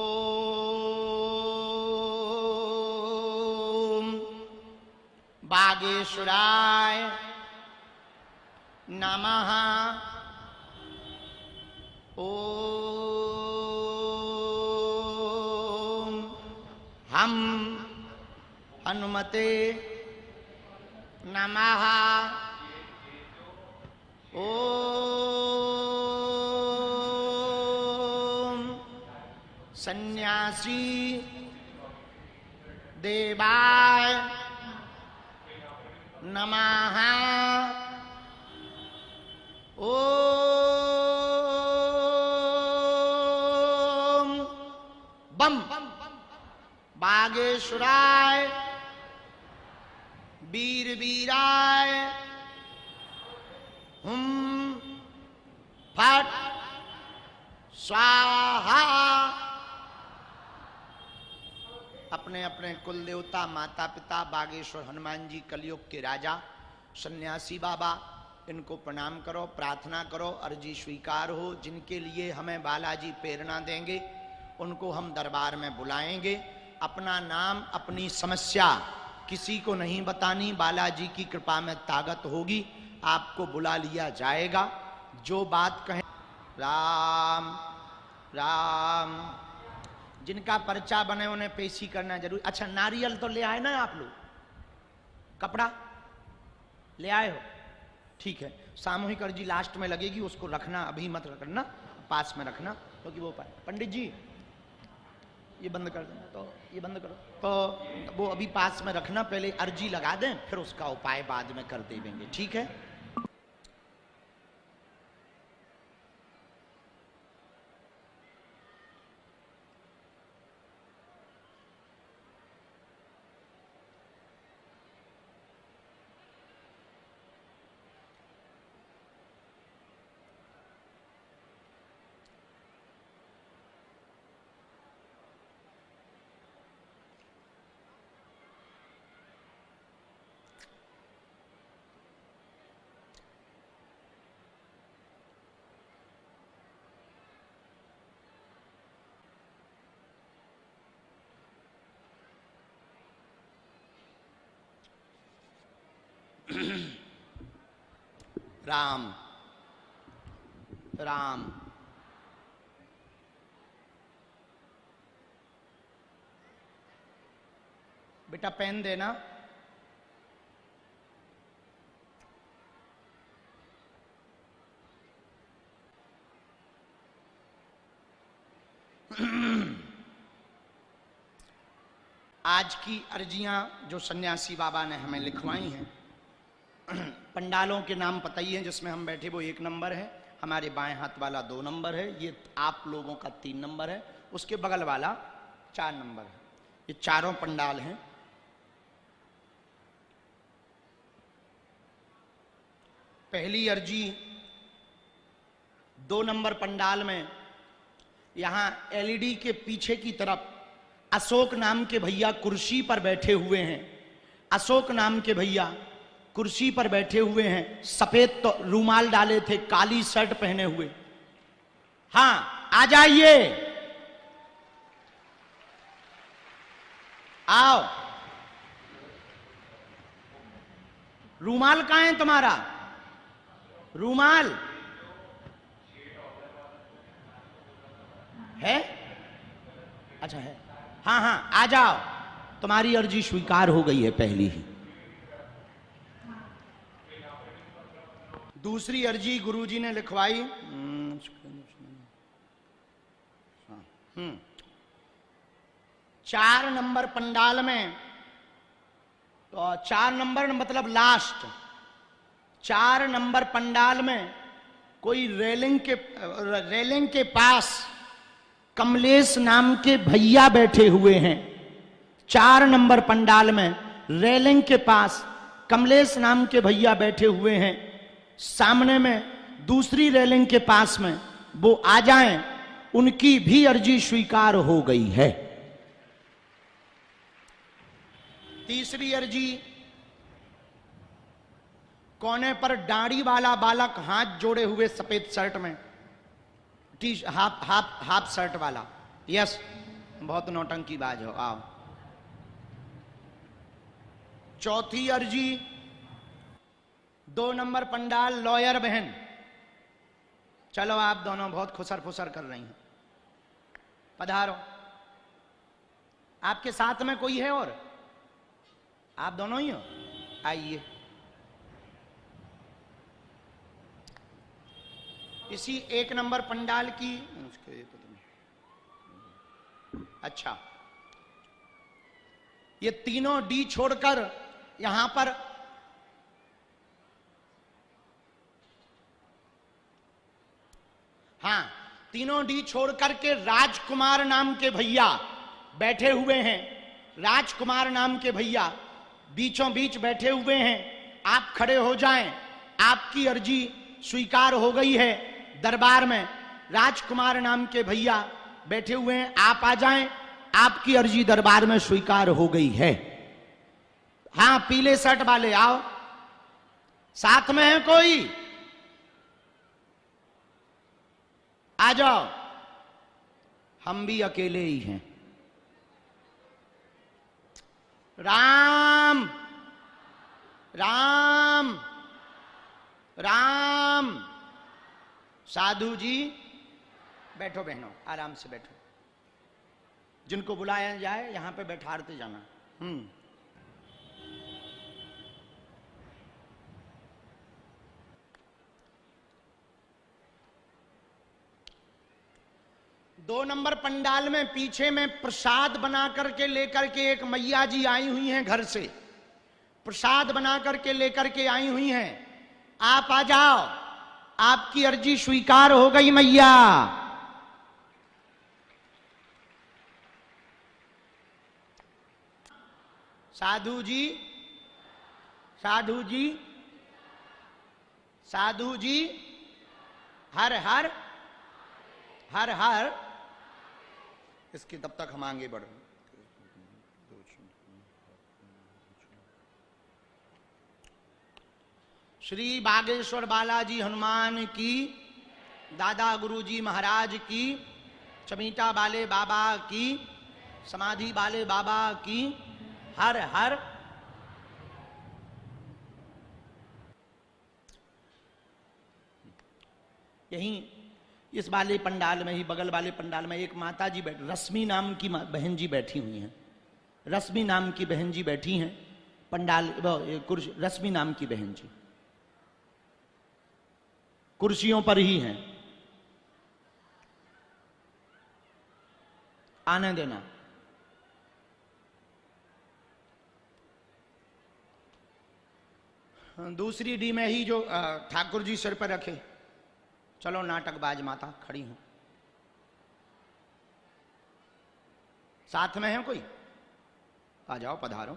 बागेश्वराय नमः। ओम हम हनुमते नमः। ओम सन्यासी देवाय नमः। ओम बम बागेश्वराय वीर वीराय हुम फट स्वाहा। अपने अपने कुल देवता माता पिता बागेश्वर हनुमान जी कलयुग के राजा सन्यासी बाबा, इनको प्रणाम करो, प्रार्थना करो, अर्जी स्वीकार हो। जिनके लिए हमें बालाजी प्रेरणा देंगे उनको हम दरबार में बुलाएंगे। अपना नाम अपनी समस्या किसी को नहीं बतानी, बालाजी की कृपा में ताकत होगी, आपको बुला लिया जाएगा। जो बात कहें राम राम। जिनका पर्चा बने उन्हें पेशी करना जरूर। अच्छा, नारियल तो ले आए ना आप लोग, कपड़ा ले आए हो, ठीक है। सामूहिक अर्जी लास्ट में लगेगी, उसको रखना, अभी मत रखना, पास में रखना, क्योंकि वो पंडित जी ये बंद कर देना, तो ये बंद करो, तो वो अभी पास में रखना, पहले अर्जी लगा दें, फिर उसका उपाय बाद में कर देंगे, ठीक है। राम राम। बेटा पेन देना। आज की अर्जियां जो सन्यासी बाबा ने हमें लिखवाई हैं, पंडालों के नाम पता ही है, जिसमें हम बैठे वो 1 नंबर है, हमारे बाएं हाथ वाला 2 नंबर है, ये आप लोगों का 3 नंबर है, उसके बगल वाला 4 नंबर है। ये चारों पंडाल हैं। पहली अर्जी 2 नंबर पंडाल में, यहां एलईडी के पीछे की तरफ अशोक नाम के भैया कुर्सी पर बैठे हुए हैं। अशोक नाम के भैया कुर्सी पर बैठे हुए हैं, सफेद तो रूमाल डाले थे, काली शर्ट पहने हुए। हाँ, आ जाइए, आओ। रूमाल कहाँ है तुम्हारा? रूमाल है? अच्छा है, हाँ हाँ, आ जाओ, तुम्हारी अर्जी स्वीकार हो गई है पहली ही। दूसरी अर्जी गुरुजी ने लिखवाई 4 नंबर पंडाल में, तो 4 नंबर मतलब लास्ट, 4 नंबर पंडाल में कोई रेलिंग के पास कमलेश नाम के भैया बैठे हुए हैं। 4 नंबर पंडाल में रेलिंग के पास कमलेश नाम के भैया बैठे हुए हैं सामने में दूसरी रेलिंग के पास में, वो आ जाएं, उनकी भी अर्जी स्वीकार हो गई है। तीसरी अर्जी, कोने पर दाढ़ी वाला बालक हाथ जोड़े हुए सफेद शर्ट में, हाफ शर्ट वाला। यस, बहुत नौटंकी बाज हो, आओ। चौथी अर्जी, 2 नंबर पंडाल लॉयर बहन। चलो आप दोनों बहुत खुसर फुसर कर रही हैं, पधारो। आपके साथ में कोई है और? आप दोनों ही हो, आइए। इसी 1 नंबर पंडाल की, अच्छा, ये तीनों डी छोड़कर यहां पर हाँ, तीनों डी छोड़कर के राजकुमार नाम के भैया बैठे हुए हैं। राजकुमार नाम के भैया बीचों बीच बैठे हुए हैं। आप खड़े हो जाएं, आपकी अर्जी स्वीकार हो गई है दरबार में। राजकुमार नाम के भैया बैठे हुए हैं, आप आ जाएं, आपकी अर्जी दरबार में स्वीकार हो गई है। हाँ, पीले शर्ट वाले आओ। साथ में है कोई? आ जाओ। हम भी अकेले ही हैं। राम राम राम। साधु जी बैठो बहनों, आराम से बैठो। जिनको बुलाया जाए यहां पे बैठाते जाना। 2 नंबर पंडाल में पीछे में प्रसाद बना करके लेकर के एक मैया जी आई हुई हैं, घर से प्रसाद बना करके लेकर के आई हुई हैं। आप आ जाओ, आपकी अर्जी स्वीकार हो गई मैया। साधु जी, साधु जी, साधु जी, हर हर हर हर। इसकी तब तक हम आगे बढ़ रहे। श्री बागेश्वर बालाजी हनुमान की, दादा गुरुजी महाराज की, चमीटा वाले बाबा की, समाधि वाले बाबा की, हर हर। यहीं इस वाले पंडाल में ही, बगल वाले पंडाल में एक माता जी बैठ, रश्मि नाम की बहन जी बैठी हुई हैं। रश्मि नाम की बहन जी बैठी हैं पंडाल, कुर्सी, रश्मि नाम की बहन जी कुर्सियों पर ही हैं। आने देना। दूसरी डी में ही जो ठाकुर जी सिर पर रखे। चलो नाटकबाज माता खड़ी हूं, साथ में है कोई? आ जाओ, पधारो।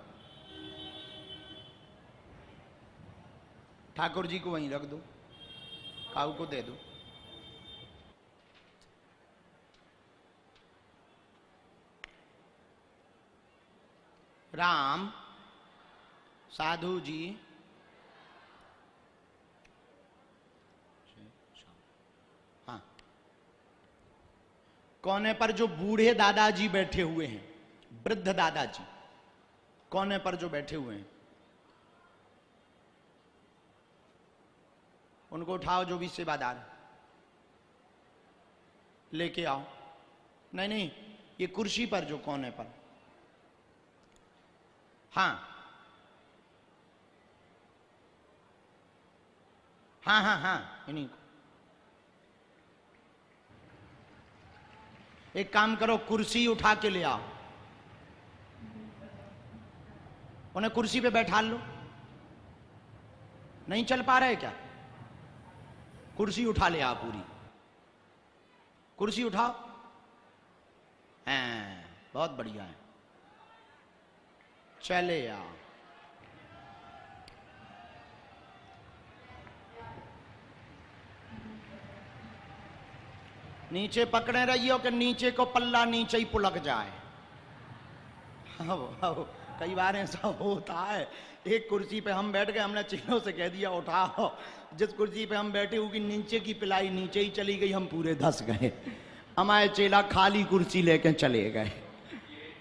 ठाकुर जी को वहीं रख दो, काऊ को दे दो। राम, साधु जी, हाँ। कोने पर जो बूढ़े दादाजी बैठे हुए हैं, वृद्ध दादाजी कोने पर जो बैठे हुए हैं, उनको उठाओ। जो भी सेवादार लेके आओ। नहीं नहीं, ये कुर्सी पर जो कोने पर, हाँ हाँ हाँ हाँ, इन्हीं को। एक काम करो, कुर्सी उठा के ले आओ, उन्हें कुर्सी पे बैठा लो। नहीं चल पा रहे क्या? कुर्सी उठा ले आओ, पूरी कुर्सी उठाओ। हैं, बहुत बढ़िया है, चले आओ। नीचे पकड़े रहियो कि नीचे को पल्ला नीचे ही पुलक जाए। कई बार ऐसा होता है, एक कुर्सी पे हम बैठ गए, हमने चेलों से कह दिया उठाओ, जिस कुर्सी पे हम बैठे हुए नीचे की पिलाई नीचे ही चली गई, हम पूरे धस गए। हमारे चेला खाली कुर्सी लेके चले गए।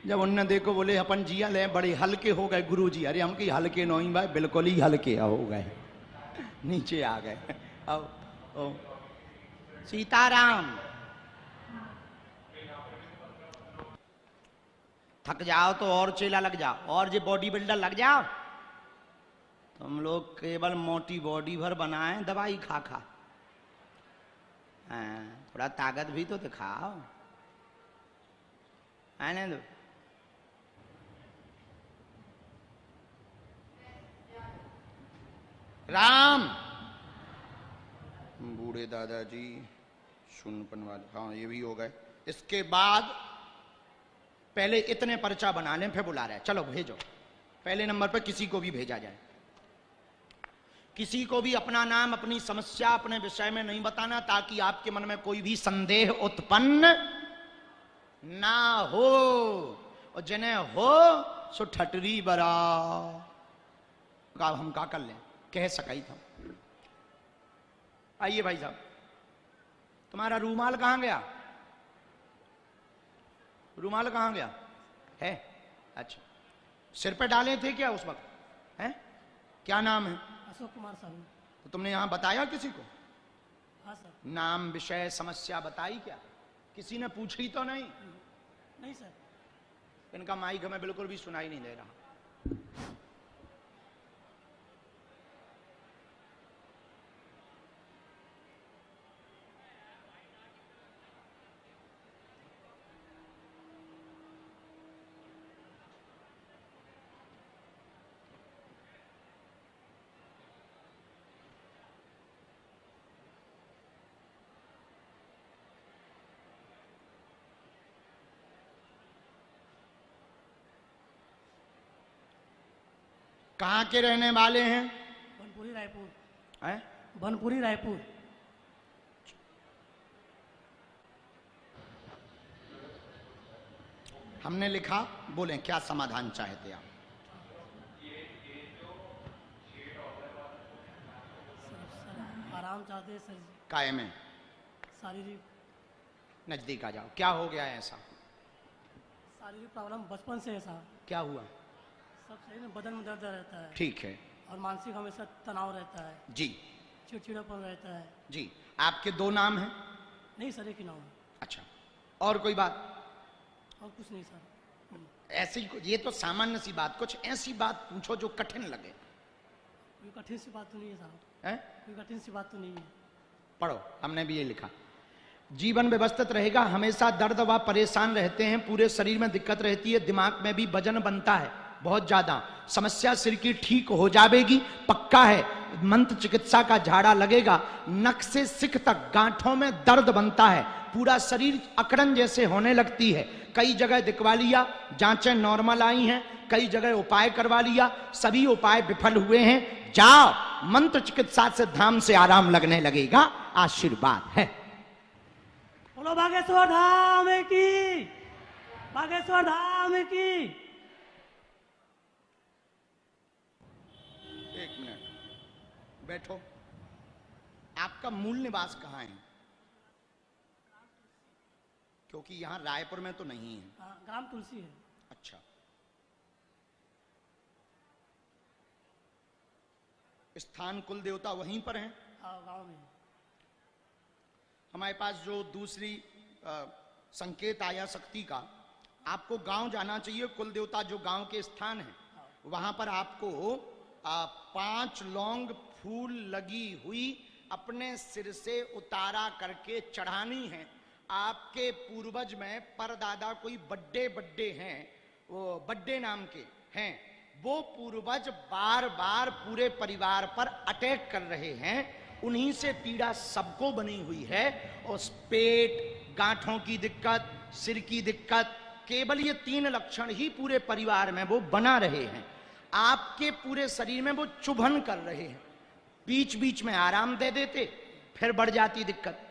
जब उनने देखो बोले अपन जिया ले बड़े हल्के हो गए गुरु जी। अरे हम की हल्के नहीं भाई, बिल्कुल ही हल्के हो गए, नीचे आ गए। अब सीताराम। थक जाओ तो और चेला लग जाओ, और जो बॉडी बिल्डर लग जाओ। तुम लोग केवल मोटी बॉडी भर बनाए दवाई खा खा। थोड़ा ताकत भी तो दिखाओ, आने दो। राम। बूढ़े दादाजी सुनपन वाले, हाँ ये भी हो गए। इसके बाद पहले इतने पर्चा बना लें, फिर बुला रहे हैं, चलो भेजो। पहले नंबर पर किसी को भी भेजा जाए। किसी को भी अपना नाम, अपनी समस्या, अपने विषय में नहीं बताना, ताकि आपके मन में कोई भी संदेह उत्पन्न ना हो। और जिन्हें हो सो ठटरी बरा हम का कर लें, कह सकाई था। आइए भाई साहब, तुम्हारा रूमाल कहां गया? रूमाल कहां गया है? अच्छा, सिर पे डाले थे क्या उस वक्त? हैं? क्या नाम है? अशोक कुमार साहू। तो तुमने यहां बताया किसी को? हाँ सर। नाम, विषय, समस्या बताई क्या? किसी ने पूछी तो नहीं? नहीं सर। इनका माइक हमें बिल्कुल भी सुनाई नहीं दे रहा। कहां के रहने वाले हैं? बनपुरी रायपुर। हैं? बनपुरी रायपुर। हमने लिखा, बोलें क्या समाधान चाहते आप? आराम चाहते हैं सर। काय में? शारीरिक। नजदीक आ जाओ। क्या हो गया है ऐसा? शारीरिक प्रॉब्लम बचपन से है साहब। क्या हुआ? सब सही में बदन में दर्द रहता है। ठीक है। और मानसिक हमेशा तनाव रहता है जी। चिड़चिड़ापन रहता है जी। आपके दो नाम हैं? नहीं सर, एक ही नाम है। अच्छा, और कोई बात? और कुछ नहीं सर। ऐसी ये तो सामान्य सी बात, कुछ ऐसी बात पूछो जो कठिन लगे। कोई कठिन सी बात तो नहीं है साहब। हैं? कोई कठिन सी बात तो नहीं है। पढ़ो, हमने भी ये लिखा। जीवन व्यवस्थित रहेगा, हमेशा दर्द व परेशान रहते हैं, पूरे शरीर में दिक्कत रहती है, दिमाग में भी वजन बनता है बहुत ज्यादा, समस्या सिर की ठीक हो जाएगी, पक्का है। मंत्र चिकित्सा का झाड़ा लगेगा, नख से सिक तक गांठों में दर्द बनता है, पूरा शरीर अकड़न जैसे होने लगती है। कई जगह दिखवा लिया, जांचें नॉर्मल आई हैं, कई जगह उपाय करवा लिया, सभी उपाय विफल हुए हैं। जाओ, मंत्र चिकित्सा से धाम से आराम लगने लगेगा, आशीर्वाद है। बोलो बागेश्वर धाम की, बागेश्वर धाम की। एक मिनट बैठो। आपका मूल निवास कहाँ है? क्योंकि यहां रायपुर में तो नहीं है। ग्राम तुलसी है। अच्छा, स्थान कुल देवता वहीं पर हैं? गांव में। हमारे पास जो दूसरी संकेत आया शक्ति का, आपको गांव जाना चाहिए। कुल देवता जो गांव के स्थान है, वहां पर आपको 5 लौंग फूल लगी हुई अपने सिर से उतारा करके चढ़ानी है। आपके पूर्वज में परदादा कोई बड्डे हैं, वो बड्डे नाम के हैं, वो पूर्वज बार बार पूरे परिवार पर अटैक कर रहे हैं, उन्हीं से पीड़ा सबको बनी हुई है। उस पेट, गांठों की दिक्कत, सिर की दिक्कत, केवल ये 3 लक्षण ही पूरे परिवार में वो बना रहे हैं। आपके पूरे शरीर में वो चुभन कर रहे हैं, बीच बीच में आराम दे देते, फिर बढ़ जाती दिक्कत।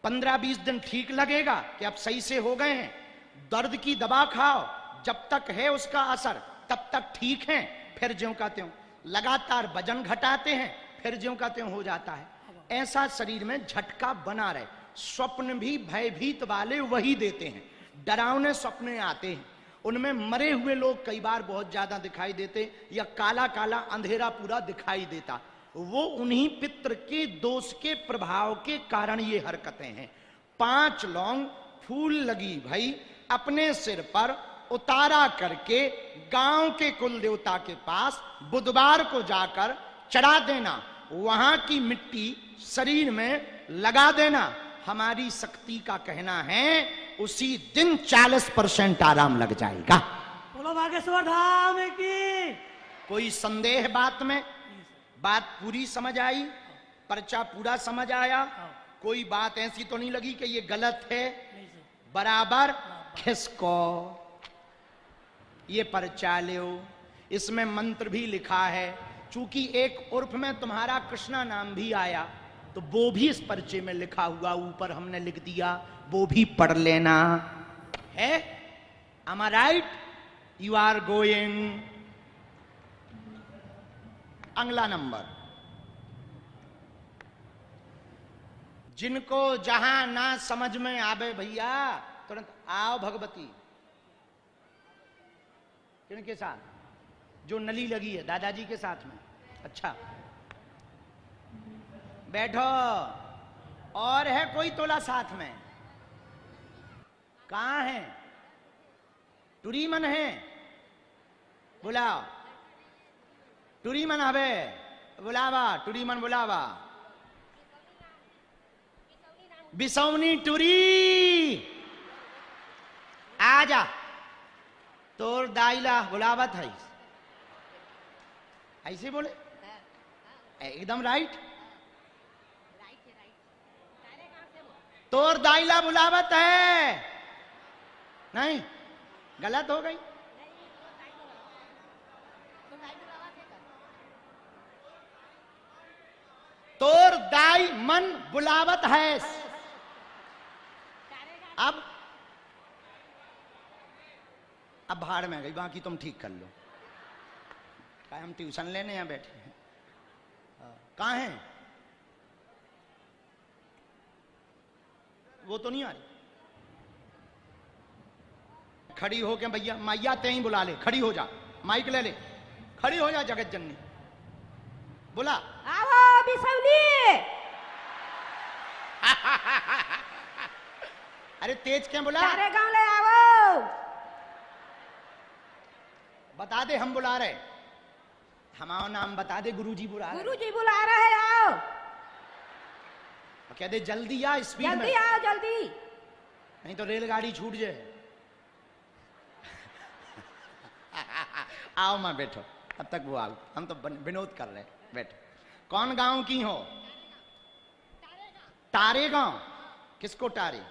15-20 दिन ठीक लगेगा कि अब सही से हो गए हैं। दर्द की दवा खाओ, जब तक है उसका असर तब तक ठीक है, फिर ज्यों का त्यों। लगातार वजन घटाते हैं, फिर ज्यों का त्यों हो जाता है। ऐसा शरीर में झटका बना रहे। स्वप्न भी भयभीत वाले वही देते हैं, डरावने स्वप्न आते हैं, उनमें मरे हुए लोग कई बार बहुत ज्यादा दिखाई देते, या काला काला अंधेरा पूरा दिखाई देता। वो उन्हीं पितृ के दोष के प्रभाव के कारण ये हरकतें हैं। 5 लौंग फूल लगी भाई अपने सिर पर उतारा करके गांव के कुल देवता के पास बुधवार को जाकर चढ़ा देना, वहां की मिट्टी शरीर में लगा देना। हमारी शक्ति का कहना है उसी दिन 40% आराम लग जाएगा। बोलो बागेश्वर धाम की। कोई संदेह बात में? बात पूरी समझ आई? पर्चा पूरा समझ आया? कोई बात ऐसी तो नहीं लगी कि ये गलत है? नहीं सर। बराबर खिसको ये पर्चा लो, इसमें मंत्र भी लिखा है। चूंकि एक उर्फ में तुम्हारा कृष्णा नाम भी आया, तो वो भी इस पर्चे में लिखा हुआ ऊपर हमने लिख दिया, वो भी पढ़ लेना है। Am I right? You are going। अगला नंबर, जिनको जहां ना समझ में आवे भैया तुरंत आओ भगवती। किनके साथ? जो नली लगी है दादाजी के साथ में। अच्छा बैठो। और है कोई तोला साथ में? कहां है? टुरी मन है? बुलाओ। टुरी मन हवे बुलावा, टुरी मन बुलावा। बिसौनी टुरी आजा, तोर दाइला बुलावत है। ऐसे बोले एकदम राइट। तोर दाइला बुलावत है। नहीं गलत हो गई। तोर दाई मन बुलावत है। अब भाड़ में गई, बाकी तुम ठीक कर लो। क्या हम ट्यूशन लेने यहाँ बैठे हैं? कहाँ हैं? वो तो नहीं आ रही। खड़ी हो के भैया मैया ते ही बुला ले, खड़ी हो जा, माइक ले ले, खड़ी हो जा जगत जननी, बुला। आओ बिसौनी। अरे तेज क्या बुला? सारे गांव ले आओ। बता दे हम बुला रहे। हमारा नाम बता दे, गुरुजी बुला रहे। गुरुजी बुला रहे, आओ। कह दे जल्दी आ, स्पीड में जल्दी आओ जल्दी। नहीं तो रेलगाड़ी छूट जाए। आओ मां बैठो, अब तक वो आओ, हम तो विनोद कर रहे हैं। बैठो। कौन गांव की हो? तारे गांव। किसको तारे?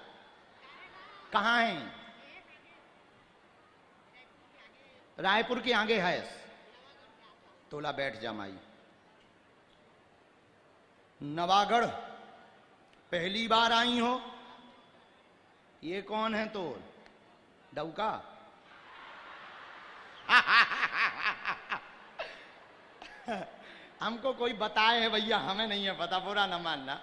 कहाँ है? रायपुर के आगे है। तोला बैठ जा माई। नवागढ़ पहली बार आई हो? ये कौन है तोर? डौका? हमको कोई बताए है भैया, हमें नहीं है पता, बुरा न मानना।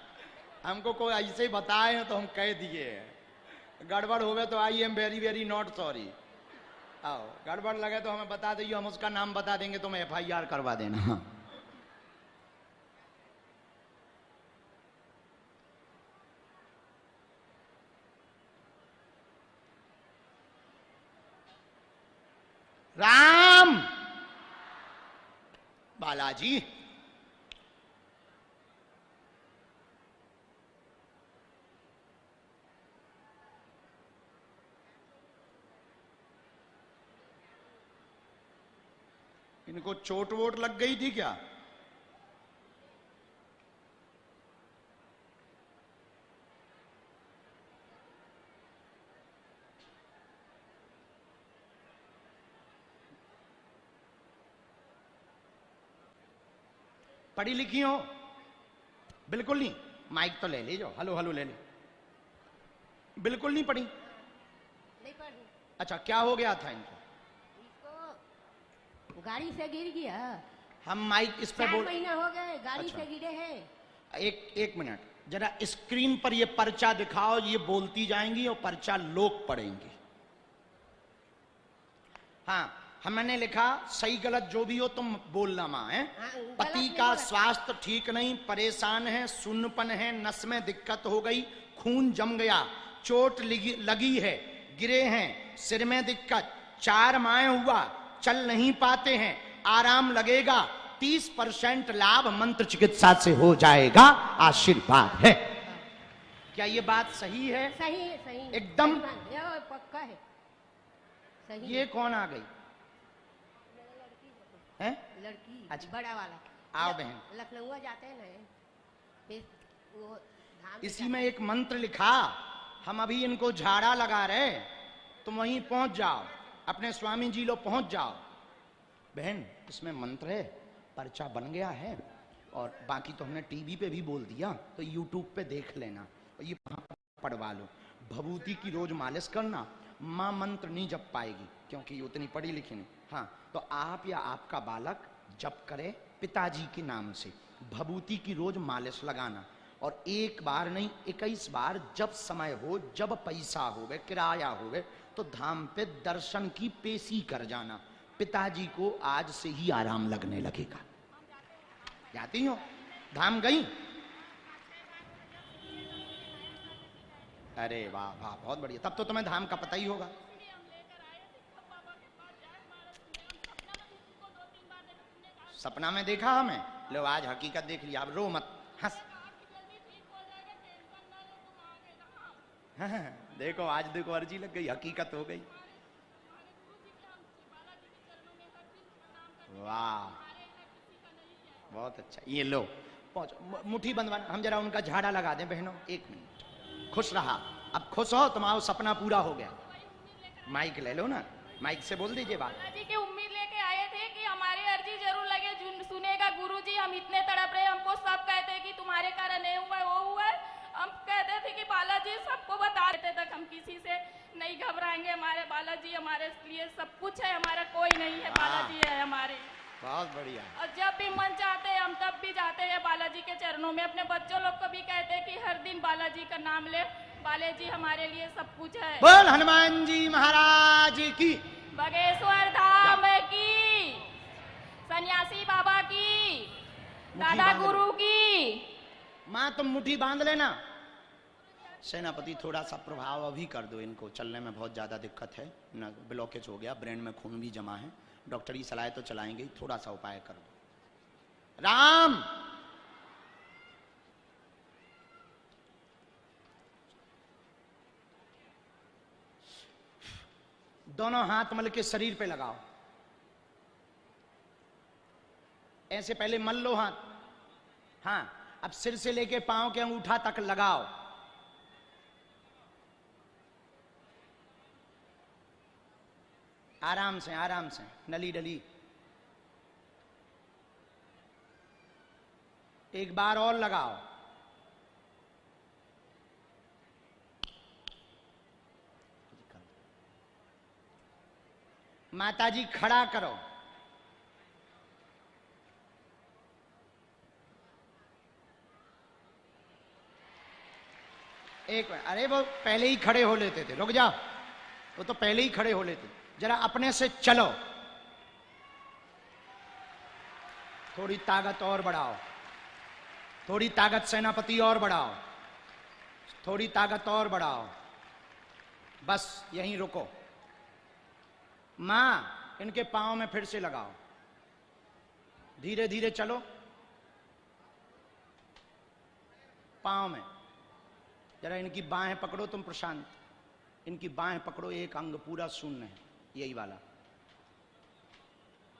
हमको कोई ऐसे ही बताए हैं तो हम कह दिए हैं। गड़बड़ हो गए तो I am very very not sorry. आओ, गड़बड़ लगे तो हमें बता दीजिए, हम उसका नाम बता देंगे, तुम FIR करवा देना। राम बालाजी, इनको चोट वोट लग गई थी क्या? पढ़ी लिखी हो? बिल्कुल नहीं। माइक तो ले ले, जो हलो हलो ले ले। बिल्कुल नहीं पड़ी? नहीं पढ़ी। अच्छा, क्या हो गया था इनको? इसको गाड़ी से गिर गया। हम माइक इस पे 4 बोल, महीना हो गए गाड़ी अच्छा। से गिरे हैं। एक मिनट, जरा स्क्रीन पर ये पर्चा दिखाओ, ये बोलती जाएंगी और पर्चा लोग पढ़ेंगे। हाँ, हमने लिखा सही गलत जो भी हो तुम बोलना मां है। हाँ, गलत पति नहीं का बोला। स्वास्थ्य ठीक नहीं, परेशान है, सुन्नपन है, नस में दिक्कत हो गई, खून जम गया, चोट लगी है, गिरे हैं, सिर में दिक्कत, 4 माह हुआ, चल नहीं पाते हैं, आराम लगेगा, 30% लाभ मंत्र चिकित्सा से हो जाएगा, आशीर्वाद है। क्या ये बात सही है? सही है, सही है। एकदम? सही बात, ये पक्का है। सही ये है। कौन आ गई है? लड़की अच्छा। बड़ा वाला। आओ बहन। लखनऊ जाते हैं ना, फिर वो धाम इसी में एक मंत्र लिखा, हम अभी इनको झाड़ा लगा रहे, तुम वहीं पहुंच जाओ, अपने स्वामी जी लो पहुंच जाओ। बहन, इसमें मंत्र है, पर्चा बन गया है, और बाकी तो हमने टीवी पे भी बोल दिया, तो यूट्यूब पे देख लेना, और ये पढ़वा लो। भभूति की रोज मालिश करना, मां मंत्र नहीं जप पाएगी क्योंकि ये उतनी पढ़ी लिखी नहीं। हाँ, तो आप या आपका बालक जप करे पिताजी के नाम से, भभूति की रोज मालिश लगाना, और एक बार नहीं 21 बार, जब समय हो, जब पैसा होवे, किराया होवे, तो धाम पे दर्शन की पेशी कर जाना। पिताजी को आज से ही आराम लगने लगेगा। जाती हो? धाम गई? अरे वाह वाह, बहुत बढ़िया, तब तो तुम्हें धाम का पता ही होगा। सपना में देखा हमें, लो आज हकीकत देख लिया, अब रो मत, हंस। हाँ, देखो आज देखो अर्जी लग गई, हकीकत हो गई। वाह, बहुत अच्छा। ये लो पहुंचो, मुट्ठी बंधवाना, हम जरा उनका झाड़ा लगा दें बहनों, 1 मिनट। खुश रहा, अब खुश हो, तुम्हारा सपना पूरा हो गया। माइक ले लो ना, माइक से बोल दीजिए बात। जी की उम्मीद लेके आए थे कि हमारी अर्जी जरूर लगे, सुनेगा गुरुजी, हम इतने तड़प रहे, हमको सब कहते कि तुम्हारे कारण नहीं हुआ, वो हुआ। हम कहते थे कि बालाजी सबको बता देते तक हम किसी से नहीं घबराएंगे, हमारे बालाजी हमारे लिए सब कुछ है, हमारा कोई नहीं है, बालाजी है हमारे। बहुत बढ़िया। और जब भी मन चाहते हैं हम तब भी जाते हैं बालाजी के चरणों में, अपने बच्चों लोग को भी कहते हैं कि हर दिन बालाजी का नाम ले, बालाजी हमारे लिए सब कुछ है। बोल हनुमान जी महाराज की, बागेश्वर धाम की, सन्यासी बाबा की, दादा बांध लो। गुरु की। माँ तुम मुट्ठी बांध लेना। सेनापति थोड़ा सा प्रभाव अभी कर दो, इनको चलने में बहुत ज्यादा दिक्कत है, न ब्लॉकेज हो गया, ब्रेन में खून भी जमा है, डॉक्टरी सलाह तो चलाएंगे, थोड़ा सा उपाय कर दो। राम, दोनों हाथ मल के शरीर पे लगाओ, ऐसे पहले मल लो हाथ। हाँ, अब सिर से लेके पांव के अंगूठा तक लगाओ। आराम से नली डली। एक बार और लगाओ। माताजी खड़ा करो। एक मिनट, अरे वो पहले ही खड़े हो लेते थे, रुक जाओ, वो तो पहले ही खड़े हो लेते। जरा अपने से चलो, थोड़ी ताकत और बढ़ाओ, थोड़ी ताकत सेनापति और बढ़ाओ, थोड़ी ताकत और बढ़ाओ, बस यहीं रुको। मां, इनके पांव में फिर से लगाओ, धीरे धीरे चलो, पांव में जरा इनकी बाहें पकड़ो तुम प्रशांत, इनकी बाहें पकड़ो, एक अंग पूरा शून्य है, यही वाला।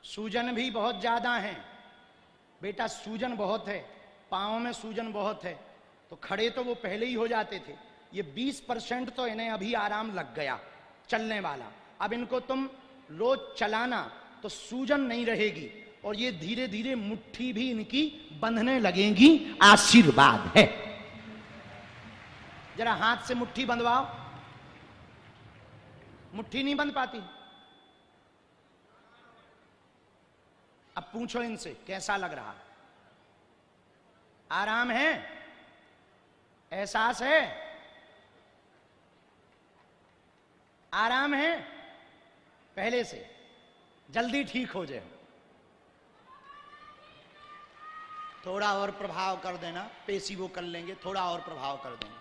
सूजन भी बहुत ज्यादा है बेटा, सूजन बहुत है, पांव में सूजन बहुत है, तो खड़े तो वो पहले ही हो जाते थे, ये 20% तो इन्हें अभी आराम लग गया चलने वाला। अब इनको तुम रोज चलाना तो सूजन नहीं रहेगी, और ये धीरे धीरे मुट्ठी भी इनकी बंधने लगेगी, आशीर्वाद है। जरा हाथ से मुट्ठी बंधवाओ, मुट्ठी नहीं बंध पाती। अब पूछो इनसे कैसा लग रहा, आराम है, एहसास है, आराम है पहले से, जल्दी ठीक हो जाए। थोड़ा और प्रभाव कर देना, पेशी वो कर लेंगे, थोड़ा और प्रभाव कर देना,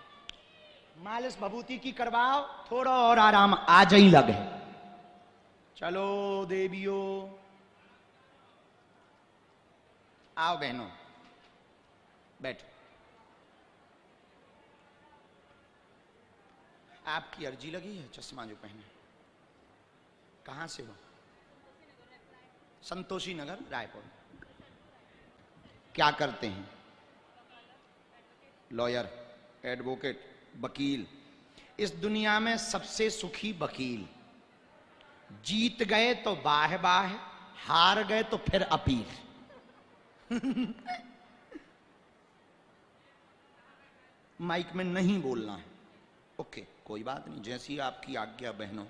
मालिश भभूति की करवाओ, थोड़ा और आराम आ जाई लगे। चलो देवियों, आओ बहनों, बैठो। आपकी अर्जी लगी है, चश्मा जो पहने, कहां से हो? संतोषी नगर, रायपुर। क्या करते हैं? लॉयर, एडवोकेट, वकील। इस दुनिया में सबसे सुखी वकील। जीत गए तो बाह बाह, हार गए तो फिर अपील। माइक में नहीं बोलना है, ओके, कोई बात नहीं, जैसी आपकी आज्ञा बहनों।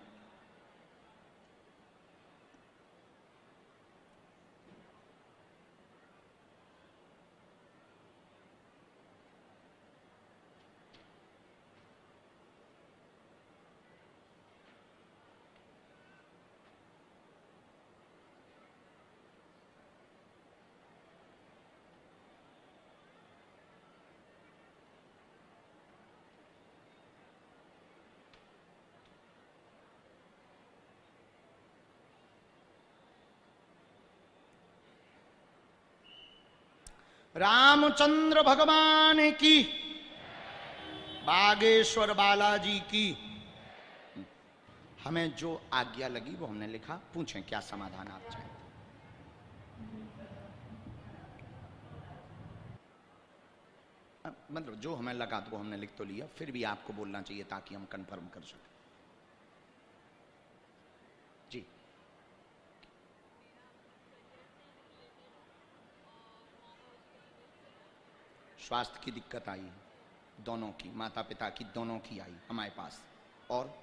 रामचंद्र भगवान की, बागेश्वर बालाजी की। हमें जो आज्ञा लगी वो हमने लिखा। पूछें क्या समाधान आप चाहते? मतलब जो हमें लगा तो वो हमने लिख तो लिया, फिर भी आपको बोलना चाहिए ताकि हम कंफर्म कर सकें। जी, स्वास्थ्य की दिक्कत आई है, दोनों की, माता पिता की दोनों की आई हमारे पास। और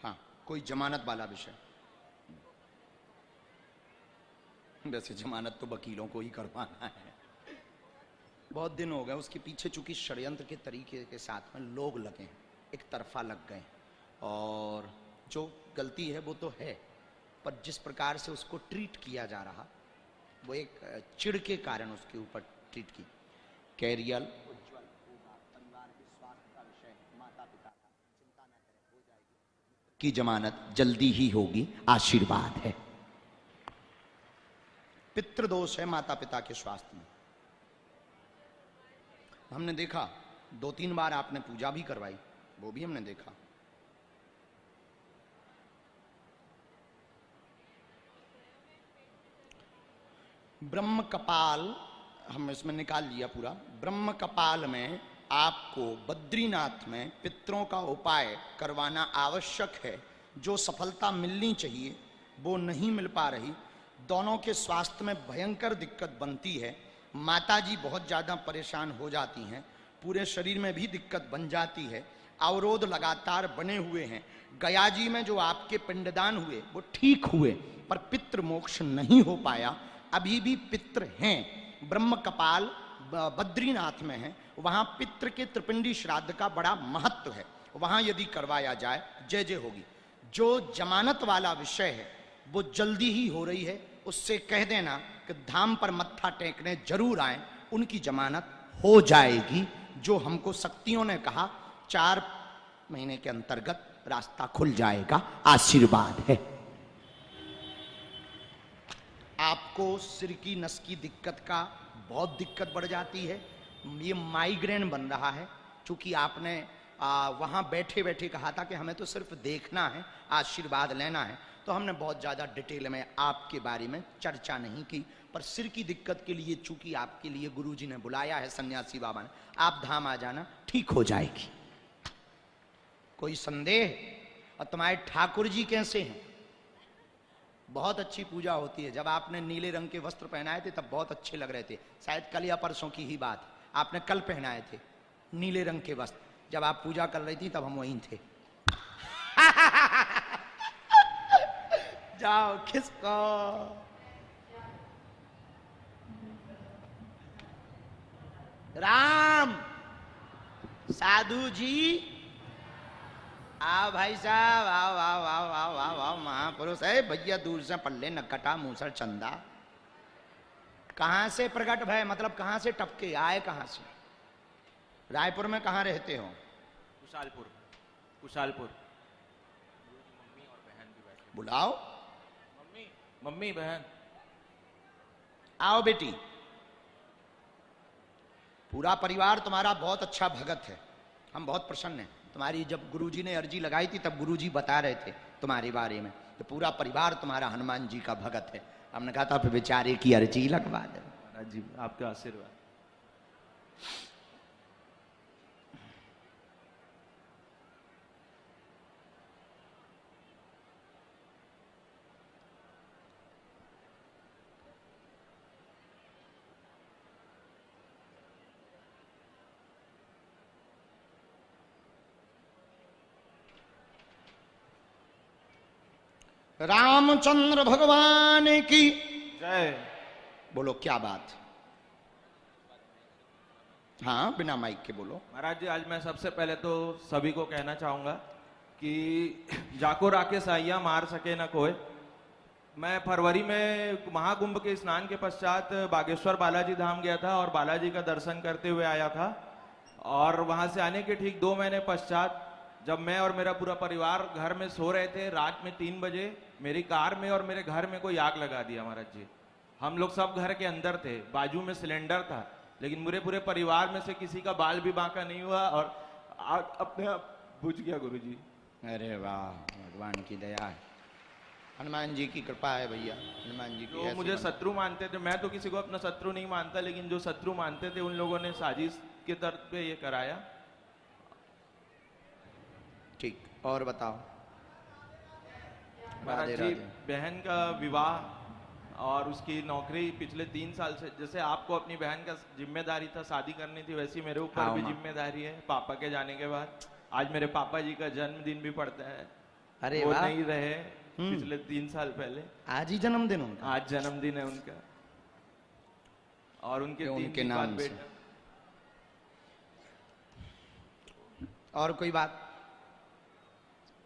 हाँ, कोई जमानत वाला विषय। वैसे जमानत तो वकीलों को ही करवाना है। बहुत दिन हो गए उसके पीछे, चूंकि षड्यंत्र के तरीके के साथ में लोग लगे हैं, एक तरफा लग गए, और जो गलती है वो तो है, पर जिस प्रकार से उसको ट्रीट किया जा रहा, वो एक चिढ़ के कारण उसके ऊपर ट्रीट की। कैरियल उज्जवल होगा, परिवार के स्वास्थ्य का विषय, माता पिता का, चिंता न करें, हो जाएगी। की जमानत जल्दी ही होगी, आशीर्वाद है। पितृदोष है माता पिता के स्वास्थ्य में। हमने देखा 2-3 बार आपने पूजा भी करवाई, वो भी हमने देखा। ब्रह्म कपाल हम इसमें निकाल लिया पूरा। ब्रह्म कपाल में आपको बद्रीनाथ में पितरों का उपाय करवाना आवश्यक है। जो सफलता मिलनी चाहिए वो नहीं मिल पा रही। दोनों के स्वास्थ्य में भयंकर दिक्कत बनती है। माताजी बहुत ज़्यादा परेशान हो जाती हैं, पूरे शरीर में भी दिक्कत बन जाती है, अवरोध लगातार बने हुए हैं। गया जी में जो आपके पिंडदान हुए वो ठीक हुए, पर पितृ मोक्ष नहीं हो पाया, अभी भी पितृ हैं। ब्रह्म कपाल बद्रीनाथ में है, वहाँ पितृ के त्रिपिंडी श्राद्ध का बड़ा महत्व है, वहाँ यदि करवाया जाए जय जय होगी। जो जमानत वाला विषय है वो जल्दी ही हो रही है, उससे कह देना कि धाम पर मत्था टेकने जरूर आए, उनकी जमानत हो जाएगी। जो हमको शक्तियों ने कहा 4 महीने के अंतर्गत रास्ता खुल जाएगा, आशीर्वाद है। आपको सिर की नस की दिक्कत का बहुत दिक्कत बढ़ जाती है, ये माइग्रेन बन रहा है। चूंकि आपने वहाँ बैठे बैठे कहा था कि हमें तो सिर्फ देखना है, आशीर्वाद लेना है, तो हमने बहुत ज़्यादा डिटेल में आपके बारे में चर्चा नहीं की। पर सिर की दिक्कत के लिए चूंकि आपके लिए गुरुजी ने बुलाया है, सन्यासी बाबा ने, आप धाम आ जाना, ठीक हो जाएगी। कोई संदेह? और तुम्हारे ठाकुर जी कैसे हैं? बहुत अच्छी पूजा होती है। जब आपने नीले रंग के वस्त्र पहनाए थे तब बहुत अच्छे लग रहे थे। शायद कल या परसों की ही बात, आपने कल पहनाए थे नीले रंग के वस्त्र, जब आप पूजा कर रही थी तब हम वहीं थे। जाओ खिसको। राम साधु जी आओ भाई साहब, आओ आओ आओ आओ आओ आओ। महापुरुष है भैया, दूर से पल्ले नकटा मूसर चंदा। कहां से प्रकट भय, मतलब कहां से टपके आए, कहां से? रायपुर में कहां रहते हो? कुशालपुर। कुशालपुर। मम्मी और बहन भी बैठे। बुलाओ। मम्मी बहन आओ बेटी। पूरा परिवार तुम्हारा बहुत अच्छा भगत है, हम बहुत प्रसन्न हैं। तुम्हारी जब गुरुजी ने अर्जी लगाई थी तब गुरुजी बता रहे थे तुम्हारे बारे में, तो पूरा परिवार तुम्हारा हनुमान जी का भगत है। हमने कहा था बेचारे की अर्जी लगवा दे। महाराज जी आपका आशीर्वाद। रामचंद्र भगवान की जय। बोलो क्या बात? हाँ बिना माइक के बोलो। महाराज जी आज मैं सबसे पहले तो सभी को कहना चाहूंगा कि जाको राकेश आइया मार सके न कोई। मैं फरवरी में महाकुंभ के स्नान के पश्चात बागेश्वर बालाजी धाम गया था और बालाजी का दर्शन करते हुए आया था। और वहां से आने के ठीक 2 महीने पश्चात जब मैं और मेरा पूरा परिवार घर में सो रहे थे, रात में 3 बजे मेरी कार में और मेरे घर में कोई आग लगा दिया महाराज जी। हम लोग सब घर के अंदर थे, बाजू में सिलेंडर था, लेकिन मेरे पूरे परिवार में से किसी का बाल भी बांका नहीं हुआ और आग अपने आप बुझ गया गुरुजी। अरे वाह, भगवान की दया है, हनुमान जी की कृपा है भैया। हनुमान जी की जो मुझे शत्रु मानते थे, मैं तो किसी को अपना शत्रु नहीं मानता, लेकिन जो शत्रु मानते थे उन लोगों ने साजिश के तर्ज पे ये कराया। ठीक, और बताओ। महाराज जी बहन का विवाह और उसकी नौकरी पिछले 3 साल से, जैसे आपको अपनी बहन का जिम्मेदारी था शादी करनी थी, वैसी मेरे ऊपर भी जिम्मेदारी है पापा के जाने के बाद। आज मेरे पापा जी का जन्मदिन भी पड़ता है। अरे वो वाह। नहीं रहे पिछले 3 साल पहले। आज ही जन्मदिन उनका? आज जन्मदिन है उनका और उनके उनके 3 नाम से। बेटा। और कोई बात?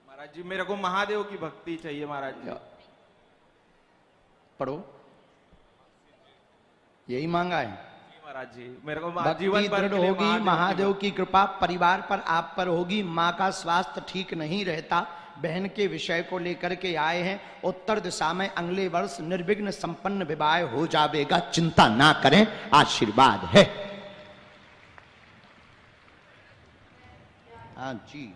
महाराज जी मेरे को महादेव की भक्ति चाहिए महाराज जी। पढ़ो, यही मांगा है महाराज जी। मेरे को भक्ति जीवन भर दृढ़ के लिए होगी, महादेव की कृपा परिवार पर आप पर होगी। माँ का स्वास्थ्य ठीक नहीं रहता, बहन के विषय को लेकर के आए हैं। उत्तर दिशा में अगले वर्ष निर्विघ्न संपन्न विवाह हो जाएगा, चिंता ना करें, आशीर्वाद है। हाँ जी,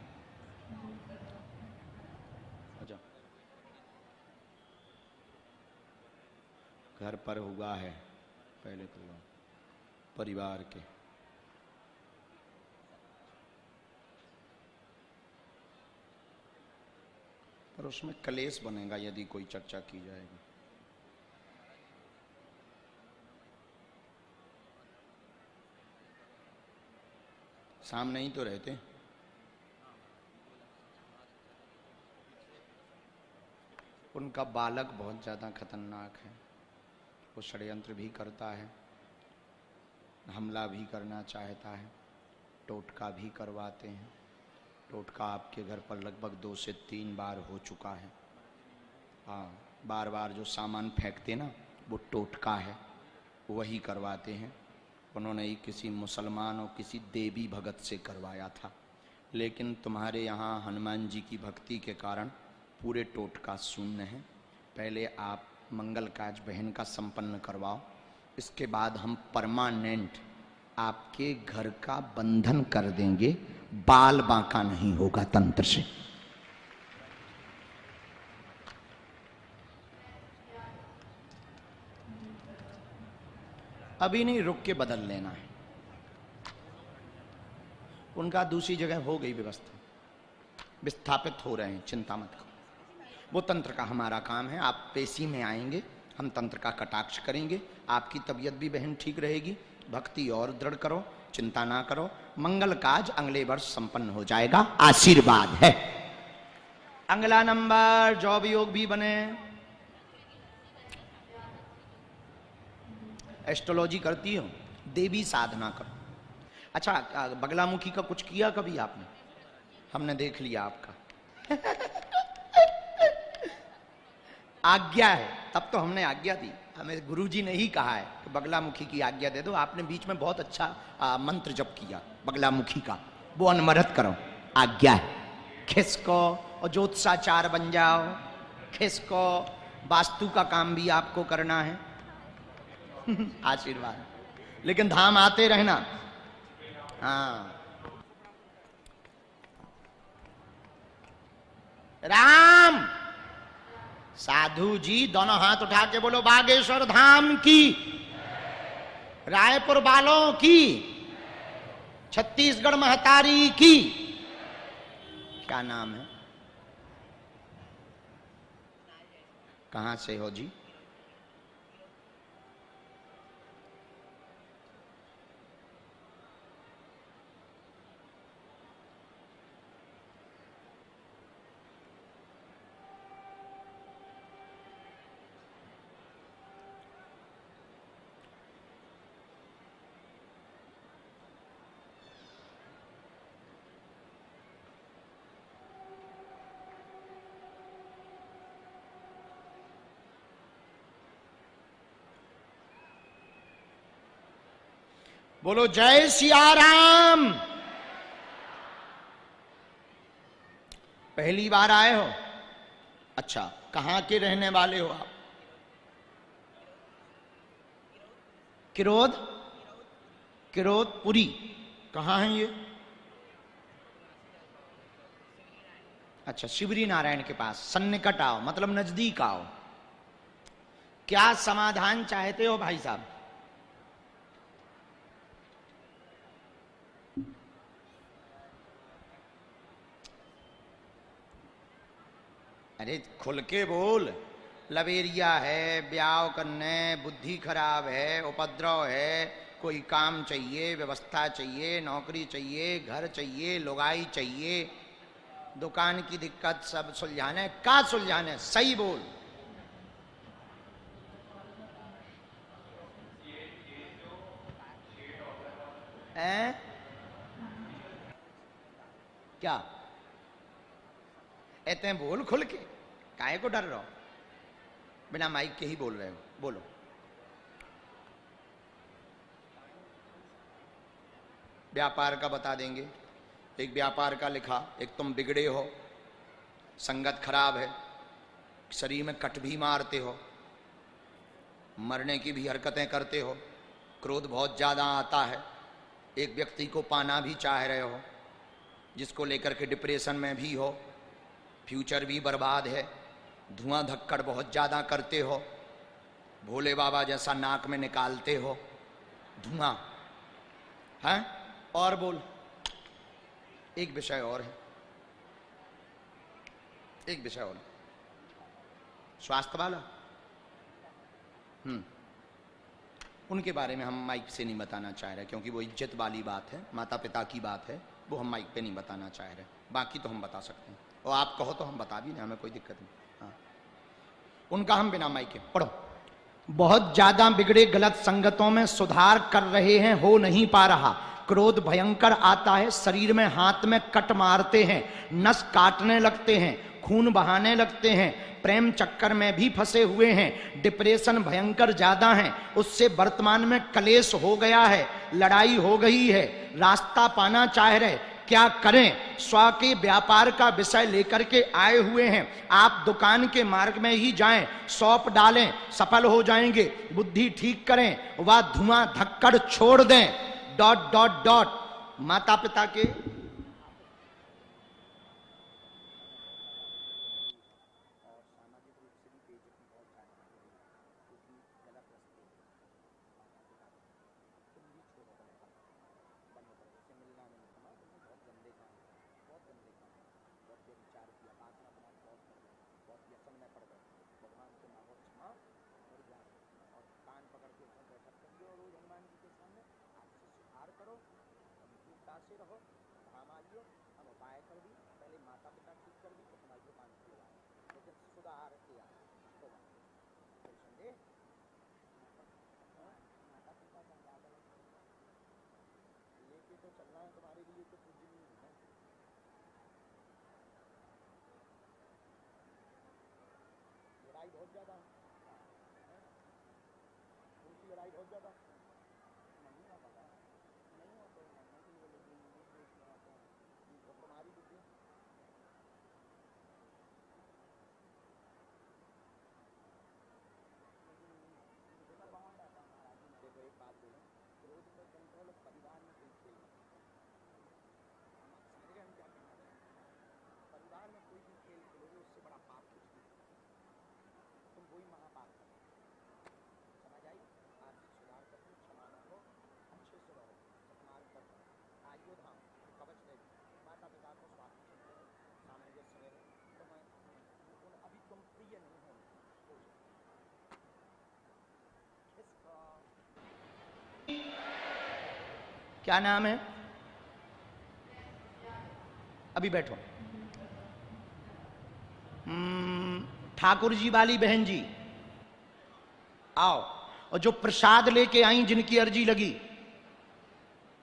घर पर हुआ है पहले तो परिवार के। पर उसमें कलेश बनेगा यदि कोई चर्चा की जाएगी। सामने ही तो रहते। उनका बालक बहुत ज्यादा खतरनाक है, वो षड्यंत्र भी करता है, हमला भी करना चाहता है, टोटका भी करवाते हैं। टोटका आपके घर पर लगभग 2 से 3 बार हो चुका है। हाँ, बार बार जो सामान फेंकते ना वो टोटका है, वही करवाते हैं। उन्होंने ही किसी मुसलमान और किसी देवी भगत से करवाया था, लेकिन तुम्हारे यहाँ हनुमान जी की भक्ति के कारण पूरे टोटका शून्य है। पहले आप मंगल काज बहन का संपन्न करवाओ, इसके बाद हम परमानेंट आपके घर का बंधन कर देंगे, बाल बांका नहीं होगा तंत्र से। अभी नहीं, रुक के बदल लेना है। उनका दूसरी जगह हो गई व्यवस्था, विस्थापित हो रहे हैं, चिंता मत करो। वो तंत्र का हमारा काम है। आप पेशी में आएंगे, हम तंत्र का कटाक्ष करेंगे, आपकी तबीयत भी बहन ठीक रहेगी भक्ति और दृढ़ करो, चिंता ना करो, मंगल काज अगले वर्ष संपन्न हो जाएगा, आशीर्वाद है। अगला नंबर, जॉब योग भी बने। एस्ट्रोलॉजी करती हो, देवी साधना करो। अच्छा, बगलामुखी का कुछ किया कभी आपने? हमने देख लिया आपका। आज्ञा है, तब तो हमने आज्ञा दी, हमें गुरुजी ने ही कहा है कि बगलामुखी की आज्ञा दे दो। आपने बीच में बहुत अच्छा मंत्र जप किया बगलामुखी का, वो अनवरत करो, आज्ञा है। खिसको और ज्योतिषाचार बन जाओ, खिसको, वास्तु का काम भी आपको करना है। आशीर्वाद, लेकिन धाम आते रहना। हाँ, राम साधु जी दोनों हाथ उठा के बोलो, बागेश्वर धाम की, रायपुर वालों की, छत्तीसगढ़ महतारी की। क्या नाम है? कहां से हो जी? बोलो जय सिया राम। पहली बार आए हो? अच्छा, कहां के रहने वाले हो आप? किरोद, किरोदपुरी। कहां है ये? अच्छा, शिवरी नारायण के पास। सन्निकट आओ, मतलब नजदीक आओ। क्या समाधान चाहते हो भाई साहब? अरे खुल के बोल। लवेरिया है, ब्याह करने, बुद्धि खराब है, उपद्रव है, कोई काम चाहिए, व्यवस्था चाहिए, नौकरी चाहिए, घर चाहिए, लुगाई चाहिए, दुकान की दिक्कत सब सुलझाने। का सुलझाने? सही बोल। क्या कहते हैं? बोल खुल के, काहे को डर रहे हो? बिना माइक के ही बोल रहे हो, बोलो। व्यापार का बता देंगे। एक व्यापार का लिखा, एक तुम बिगड़े हो, संगत खराब है, शरीर में कट भी मारते हो, मरने की भी हरकतें करते हो, क्रोध बहुत ज्यादा आता है, एक व्यक्ति को पाना भी चाह रहे हो, जिसको लेकर के डिप्रेशन में भी हो, फ्यूचर भी बर्बाद है, धुआं धक्कड़ बहुत ज्यादा करते हो, भोले बाबा जैसा नाक में निकालते हो धुआं, है? और बोल। एक विषय और है, एक विषय और, स्वास्थ्य वाला। उनके बारे में हम माइक से नहीं बताना चाह रहे, क्योंकि वो इज्जत वाली बात है, माता पिता की बात है, वो हम माइक पे नहीं बताना चाह रहे। बाकी तो हम बता सकते हैं, और आप कहो तो हम बता भी नहीं, हमें कोई दिक्कत नहीं। हाँ, उनका हम बिना माइक के। पढ़ो। बहुत ज्यादा बिगड़े, गलत संगतों में सुधार कर रहे हैं, हो नहीं पा रहा, क्रोध भयंकर आता है, शरीर में हाथ में कट मारते हैं, नस काटने लगते हैं, खून बहाने लगते हैं, प्रेम चक्कर में भी फंसे हुए हैं, डिप्रेशन भयंकर ज्यादा है, उससे वर्तमान में कलेश हो गया है, लड़ाई हो गई है, रास्ता पाना चाह रहे, क्या करें? स्व के व्यापार का विषय लेकर के आए हुए हैं। आप दुकान के मार्ग में ही जाएं, सौंप डालें, सफल हो जाएंगे। बुद्धि ठीक करें, वह धुआं धक्कड़ छोड़ दें। ... माता पिता के से रहो, धाम आइए, हम उपाय कर दी, पहले माता पिता ठीक कर दी तो तुम्हारी दुकान खुल जाए, लेकिन सुधार के आए तो कोई संदेह। माता पिता का क्या गलत लेके तो चलना है तुम्हारे लिए तो पूज्य नहीं है। लड़ाई बहुत ज्यादा, उनकी लड़ाई बहुत ज्यादा नहीं हो पाता, नहीं होते तुम्हारी बुद्धि। देखो एक बात बोलो, क्रोध पर कंट्रोल परिवार में कोई खेल नहीं, समझ गए हम क्या कहना चाहते हैं? परिवार में कोई भी खेल खेलोगे उससे बड़ा पाप कुछ नहीं, तुम वही महापाप करो। समझ आई? आर्थिक सुधार करो, क्षमा मांगो, अच्छे से रहो, सतमार्ग पर चलो, आइयो धाम, कवच ले लो, माता पिता को स्वास्थ्य रहो, सामंजस्य रहो, तुम्हें अभी तुम प्रिय नहीं हो, क्या नाम है? अभी बैठो। ठाकुर जी वाली बहन जी आओ, और जो प्रसाद लेके आई जिनकी अर्जी लगी,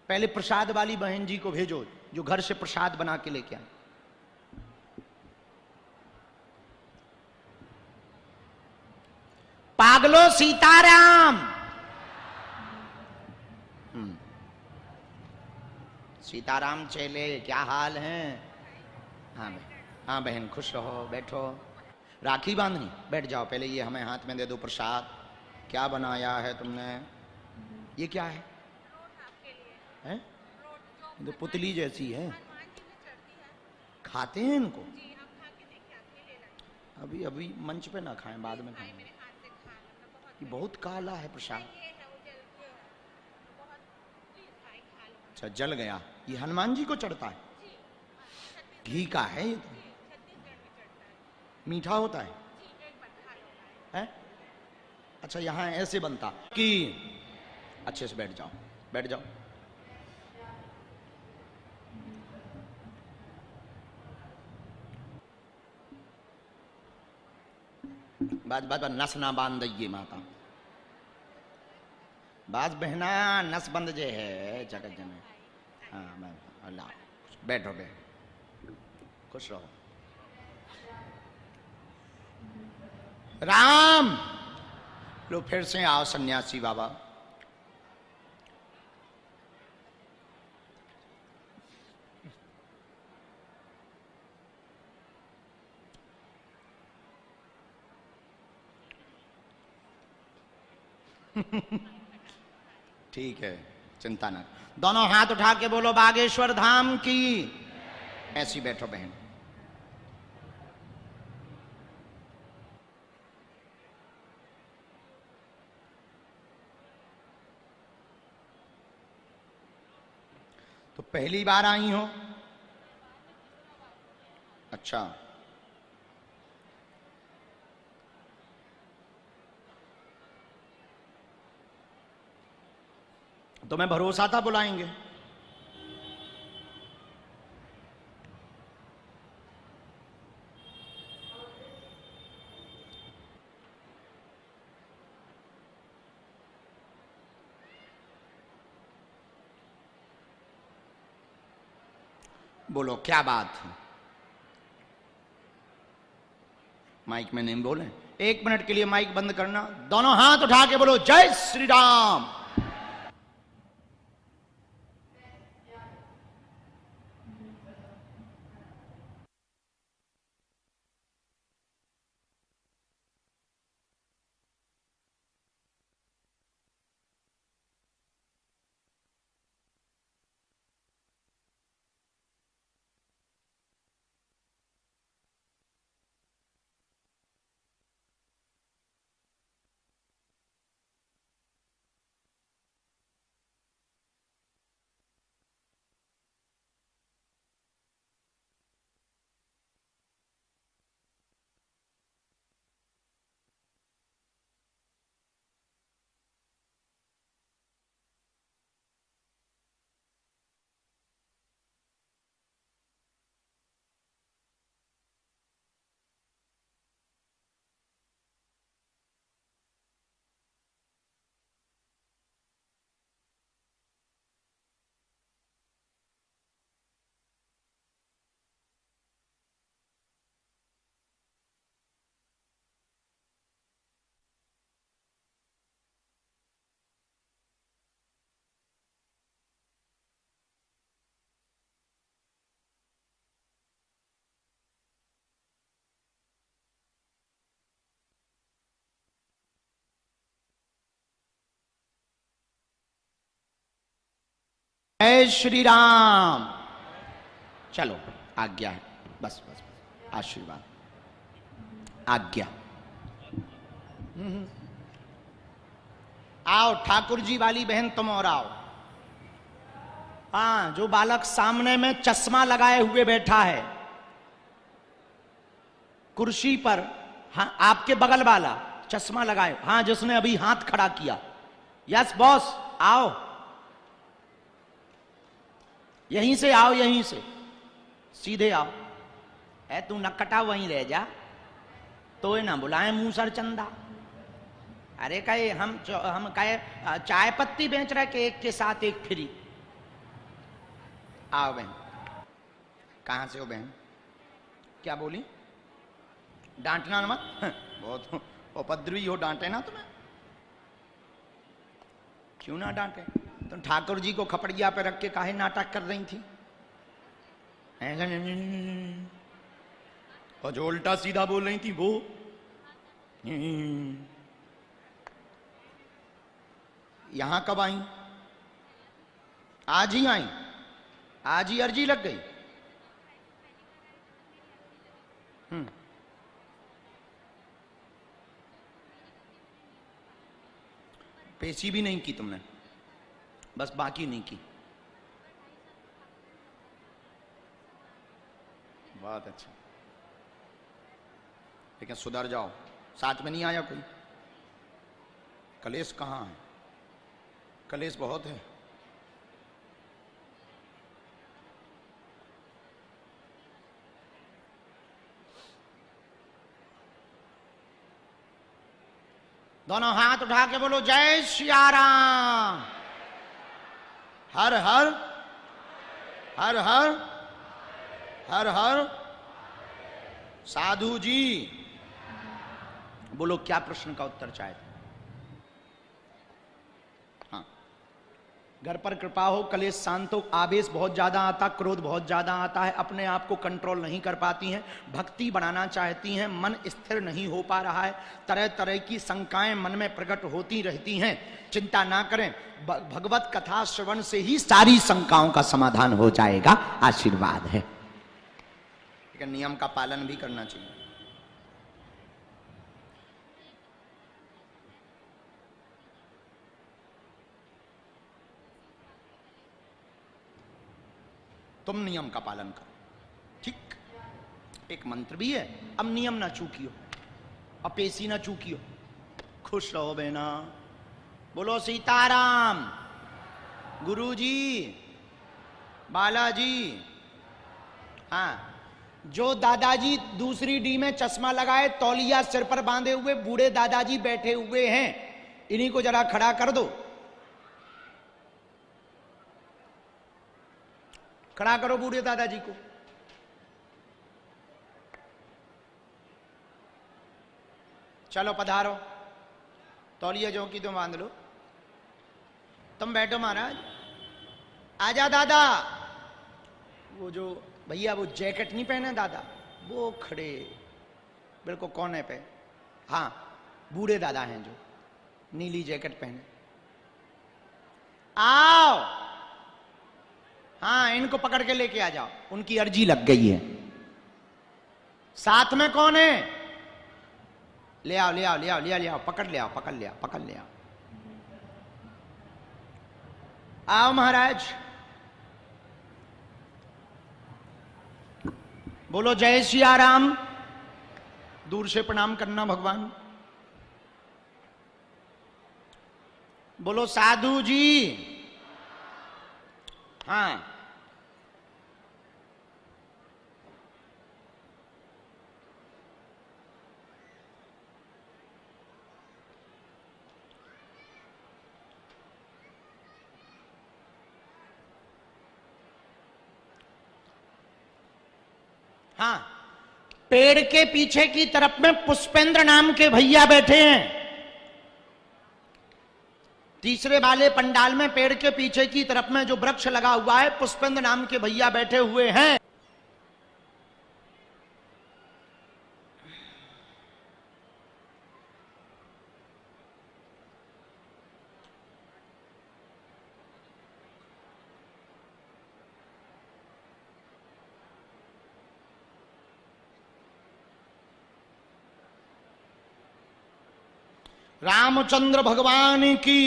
पहले प्रसाद वाली बहन जी को भेजो जो घर से प्रसाद बना के लेके आए। पागलो सीताराम। सीताराम चेले क्या हाल है? हाँ हाँ बहन खुश रहो, बैठो। राखी बांधनी? बैठ जाओ, पहले ये हमें हाथ में दे दो प्रसाद। क्या बनाया है तुमने? ये क्या है? हैं? तो पुतली जैसी है, खाते हैं इनको? अभी अभी मंच पे ना खाएं, बाद में खाएं। ये बहुत काला है प्रसाद। अच्छा जल गया। ये हनुमान जी को चढ़ता है? घी का है ये तो। मीठा होता है? है? अच्छा यहाँ ऐसे बनता कि अच्छे से बैठ जाओ, बैठ जाओ। बाज बाज नस ना बांध दइए माता, बाज बहना नस बंद जे है जगत जन। हाँ मैं अल्लाह, बैठो बे, खुश रहो। राम लो फिर से आओ सन्यासी बाबा। ठीक है, चिंता न। दोनों हाथ उठा के बोलो बागेश्वर धाम की। ऐसी बैठो बहन। तो पहली बार आई हो? अच्छा, तो मैं भरोसा था बुलाएंगे। बोलो क्या बात है? माइक में नहीं बोले। 1 मिनट के लिए माइक बंद करना। दोनों हाथ उठा के बोलो जय श्री राम। जय श्री राम। चलो आज्ञा है, बस बस बस, आशीर्वाद, आज्ञा। आओ ठाकुर जी वाली बहन तुम और आओ। हाँ, जो बालक सामने में चश्मा लगाए हुए बैठा है कुर्सी पर, हाँ आपके बगल वाला चश्मा लगाए, हाँ जिसने अभी हाथ खड़ा किया, यस बॉस आओ, यहीं से आओ, यहीं से सीधे आओ। है तू नकटा वहीं रह जा, तो ना बुलाए मूसर चंदा। अरे कहे हम कहे चाय पत्ती बेच रहे कि एक के साथ एक फ्री। आओ बहन। कहां से हो बहन? क्या बोली? डांटना मत, बहुत उपद्रवी हो, डांटे ना तुम्हें। क्यों ना डांटे? तुम ठाकुर जी को खपड़िया पे रख के काहे नाटक कर रही थी? और जो उल्टा सीधा बोल रही थी वो। यहां कब आई? आज ही आई? आज ही अर्जी लग गई? पेशी भी नहीं की तुमने, बस बाकी नहीं की। बहुत अच्छा, लेकिन सुधर जाओ। साथ में नहीं आया कोई? कलेश कहाँ है? कलेश बहुत है। दोनों हाथ उठा के बोलो जय सिया राम। हर हर हर हर हर हर। साधु जी बोलो क्या प्रश्न का उत्तर चाहते? हाँ, घर पर कृपा हो, कलेश शांत हो, आवेश बहुत ज्यादा आता, क्रोध बहुत ज्यादा आता है, अपने आप को कंट्रोल नहीं कर पाती हैं, भक्ति बढ़ाना चाहती हैं, मन स्थिर नहीं हो पा रहा है, तरह तरह की शंकाएं मन में प्रकट होती रहती हैं। चिंता ना करें, भगवत कथा श्रवण से ही सारी शंकाओं का समाधान हो जाएगा। आशीर्वाद है, लेकिन नियम का पालन भी करना चाहिए। तुम नियम का पालन करो, ठीक? एक मंत्र भी है, अब नियम ना चूकियो, अब पेशी ना चूकियो। खुश रहो बेना। बोलो सीताराम। गुरुजी, बालाजी। हाँ, जो दादाजी दूसरी डी में चश्मा लगाए, तौलिया सिर पर बांधे हुए बूढ़े दादाजी बैठे हुए हैं, इन्हीं को जरा खड़ा कर दो। खड़ा करो बूढ़े दादाजी को। चलो पधारो, तौलिया जो की तुम बांध लो। तुम बैठो महाराज। आजा दादा। वो जो भैया वो जैकेट नहीं पहने दादा, वो खड़े बिल्कुल कोने पे। हाँ, बूढ़े दादा हैं जो नीली जैकेट पहने। आओ। हाँ, इनको पकड़ के लेके आ जाओ, उनकी अर्जी लग गई है। साथ में कौन है? ले आओ ले आओ ले आओ ले आओ, पकड़ ले आओ, पकड़ ले आओ, पकड़ ले आओ। आओ महाराज। बोलो जय सिया राम। दूर से प्रणाम करना भगवान। बोलो साधु जी। हाँ, हाँ, पेड़ के पीछे की तरफ में पुष्पेंद्र नाम के भैया बैठे हैं। तीसरे वाले पंडाल में पेड़ के पीछे की तरफ में जो वृक्ष लगा हुआ है, पुष्पेंद्र नाम के भैया बैठे हुए हैं। रामचंद्र भगवान की।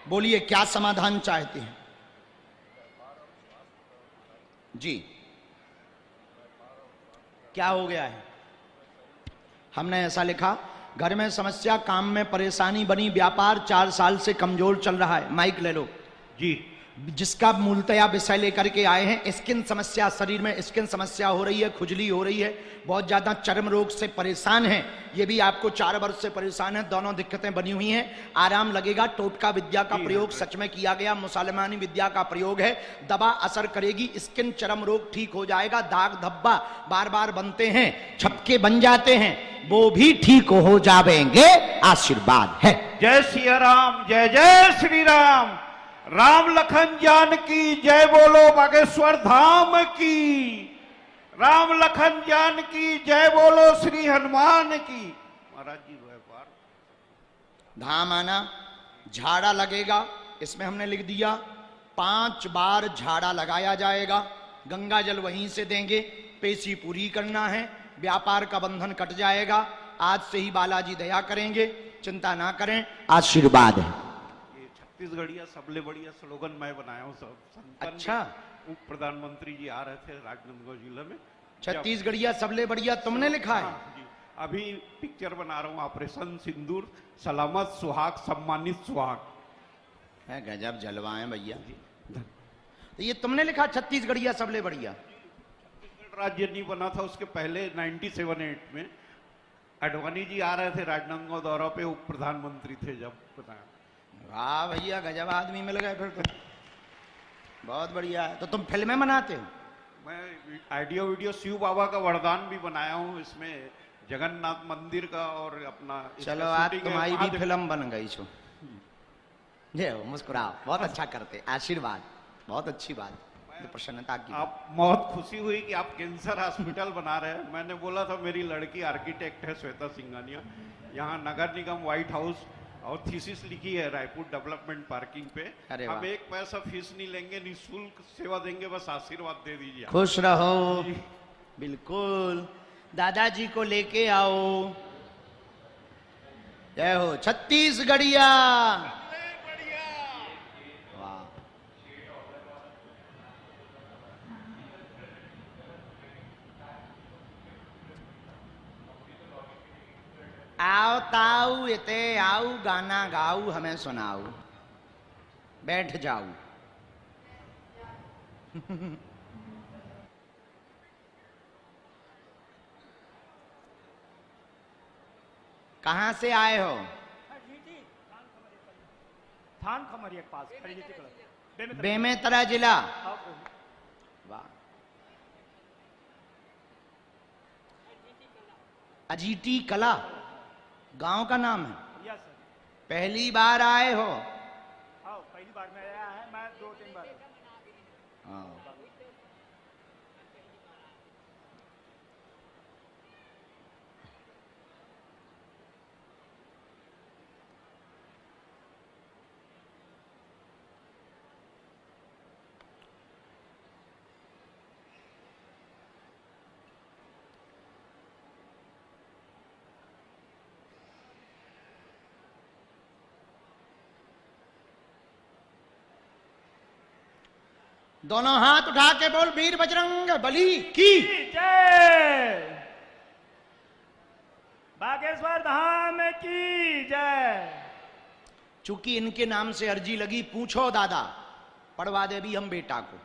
बोलिए क्या समाधान चाहते हैं जी? क्या हो गया है? हमने ऐसा लिखा, घर में समस्या, काम में परेशानी बनी, व्यापार 4 साल से कमजोर चल रहा है। माइक ले लो जी। जिसका मूलतया विषय लेकर के आए हैं, स्किन समस्या, शरीर में स्किन समस्या हो रही है, खुजली हो रही है, बहुत ज्यादा चर्म रोग से परेशान है। ये भी आपको 4 वर्ष से परेशान है, दोनों दिक्कतें बनी हुई हैं। आराम लगेगा। टोटका विद्या का प्रयोग सच में किया गया, मुसलमानी विद्या का प्रयोग है। दवा असर करेगी, स्किन चर्म रोग ठीक हो जाएगा। दाग धब्बा बार बार बनते हैं, छपके बन जाते हैं, वो भी ठीक हो जाएंगे। आशीर्वाद है। जय सिया राम, जय जय श्री राम। राम लखन जानकी जय बोलो बागेश्वर धाम की। राम लखन जानकी जय बोलो श्री हनुमान की। महाराज जी व्यापार धाम आना, झाड़ा लगेगा, इसमें हमने लिख दिया 5 बार झाड़ा लगाया जाएगा। गंगा जल वहीं से देंगे, पेशी पूरी करना है, व्यापार का बंधन कट जाएगा। आज से ही बालाजी दया करेंगे, चिंता ना करें। आशीर्वाद है। ये छत्तीसगढ़िया सबले बढ़िया स्लोगन मैं बनाया हूँ सब। संतन अच्छा। उप प्रधानमंत्री जी आ रहे थे राजनांदगांव जिले में। छत्तीसगढ़िया सबले बढ़िया तुमने लिखा है? हाँ, जी। अभी पिक्चर बना रहा हूँ, ऑपरेशन सिंदूर, सलामत सुहाग सम्मानित सुहाग। है गजब जलवाएं भैया। तो ये तुमने लिखा छत्तीसगढ़िया सबले बढ़िया? छत्तीसगढ़ राज्य नहीं बना था, उसके पहले 97-8 में अडवाणी जी आ रहे थे राजनांदगांव दौरा पे, उप प्रधानमंत्री थे जब बताया। वाह भैया गजब आदमी मिल गए फिर तो। बहुत बढ़िया है। तो तुम फिल्में बनाते हो? मैं आइडियो वीडियो शिव बाबा का वरदान भी बनाया हूँ, इसमें जगन्नाथ मंदिर का और अपना। चलो आज तुम्हारी भी फिल्म बन गई छो। जय हो, मुस्कुराओ, बहुत अच्छा करते। आशीर्वाद, बहुत अच्छी बात, प्रसन्नता की। आप बहुत खुशी हुई कि आप कैंसर हॉस्पिटल बना रहे हैं। मैंने बोला था मेरी लड़की आर्किटेक्ट है श्वेता सिंघानिया, यहाँ नगर निगम व्हाइट हाउस, और थीसिस लिखी है रायपुर डेवलपमेंट पार्किंग पे। हम 1 पैसा फीस नहीं लेंगे, निःशुल्क सेवा देंगे, बस आशीर्वाद दे दीजिए। खुश रहो। बिल्कुल, दादाजी को लेके आओ। जय हो छत्तीसगढ़िया। वाह। आओ ताऊ इते आओ, गाना गाऊ, हमें सुनाओ। बैठ जाओ। कहां से आए हो? थान खमरिया के पास खरीदी कलर बेमेतरा जिला। वाह। अजीटी कला गांव का नाम है? Yes sir. पहली बार आए हो? हाँ, पहली बार में आया है, मैं 2-3 बार। हाँ। दोनों हाथ उठा के बोल, वीर बजरंग बली की जय। बागेश्वर धाम की जय। चूंकि इनके नाम से अर्जी लगी, पूछो दादा, पढ़वा दे भी हम बेटा को।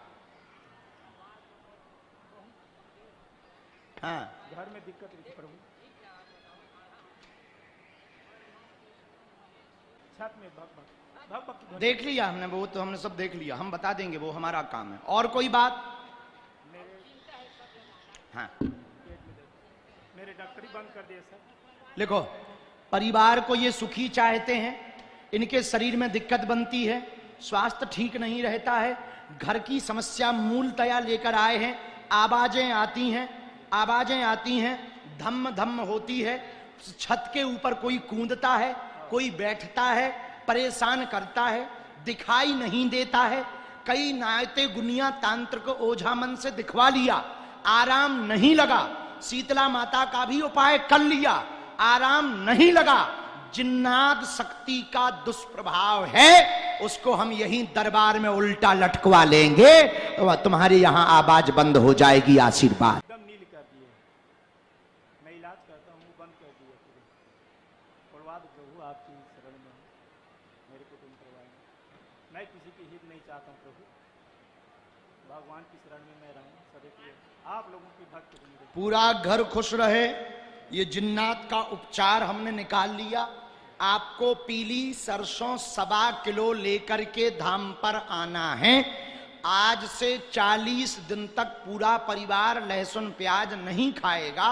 हाँ, घर में दिक्कत रही प्रभु, छत में भग भग देख लिया हमने, वो तो हमने सब देख लिया, हम बता देंगे, वो हमारा काम है। और कोई बात? हाँ, मेरे डॉक्टरी बंद कर दिए सर। लिखो, परिवार को ये सुखी चाहते हैं, इनके शरीर में दिक्कत बनती है, स्वास्थ्य ठीक नहीं रहता है, घर की समस्या मूलतया लेकर आए हैं। आवाजें आती हैं, धम्म धम्म होती है, छत के ऊपर कोई कूदता है, कोई बैठता है, परेशान करता है, दिखाई नहीं देता है। कई नायते गुनिया तांत्रिक ओझा मन से दिखवा लिया, आराम नहीं लगा। शीतला माता का भी उपाय कर लिया, आराम नहीं लगा। जिन्नात शक्ति का दुष्प्रभाव है, उसको हम यहीं दरबार में उल्टा लटकवा लेंगे तो तुम्हारे यहां आवाज बंद हो जाएगी। आशीर्वाद। एकदम नील कर दिए। मैं इलाज करता हूँ, बंद कर दिए पूरे। प्रवाद प्रभु आपकी शरण में हूँ, मेरे कुटुंब करवाएंगे। मैं किसी की हित नहीं चाहता हूँ प्रभु, भगवान की शरण में मैं रहूँ सदैव। आप लोगों की भक्त बनी रहे। पूरा घर खुश रहे। ये जिन्नात का उपचार हमने निकाल लिया। आपको पीली सरसों 1.25 किलो लेकर के धाम पर आना है। आज से 40 दिन तक पूरा परिवार लहसुन प्याज नहीं खाएगा।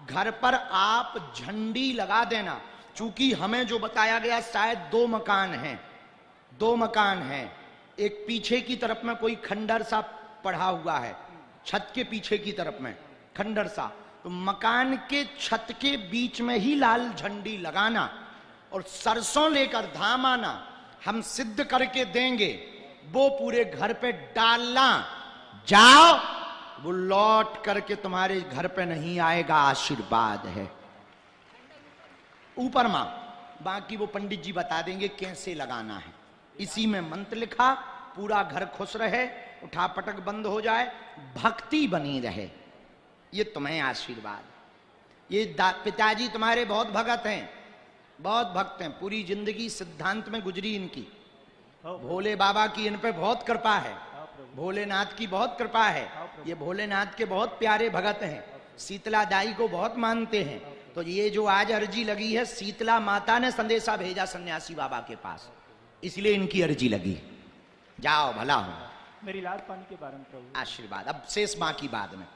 घर पर आप झंडी लगा देना। चूंकि हमें जो बताया गया शायद 2 मकान हैं, 2 मकान हैं। एक पीछे की तरफ में कोई खंडर सा पड़ा हुआ है, छत के पीछे की तरफ में खंडर सा, तो मकान के छत के बीच में ही लाल झंडी लगाना और सरसों लेकर धाम आना। हम सिद्ध करके देंगे, वो पूरे घर पे डालना। जाओ, वो लौट करके तुम्हारे घर पे नहीं आएगा। आशीर्वाद है ऊपर मां, बाकी वो पंडित जी बता देंगे कैसे लगाना है। इसी में मंत्र लिखा, पूरा घर खुश रहे, उठापटक बंद हो जाए, भक्ति बनी रहे। ये तुम्हें आशीर्वाद। ये पिताजी तुम्हारे बहुत भगत हैं, बहुत भक्त हैं। पूरी जिंदगी सिद्धांत में गुजरी इनकी। भोले बाबा की इन पे बहुत कृपा है, भोलेनाथ की बहुत कृपा है। ये भोलेनाथ के बहुत प्यारे भगत हैं, शीतला दाई को बहुत मानते हैं। तो ये जो आज अर्जी लगी है, शीतला माता ने संदेशा भेजा सन्यासी बाबा के पास, इसलिए इनकी अर्जी लगी। जाओ, भला हो। मेरी इलाज पानी के बारे में प्रभु। आशीर्वाद। अब शेष मां की बाद में।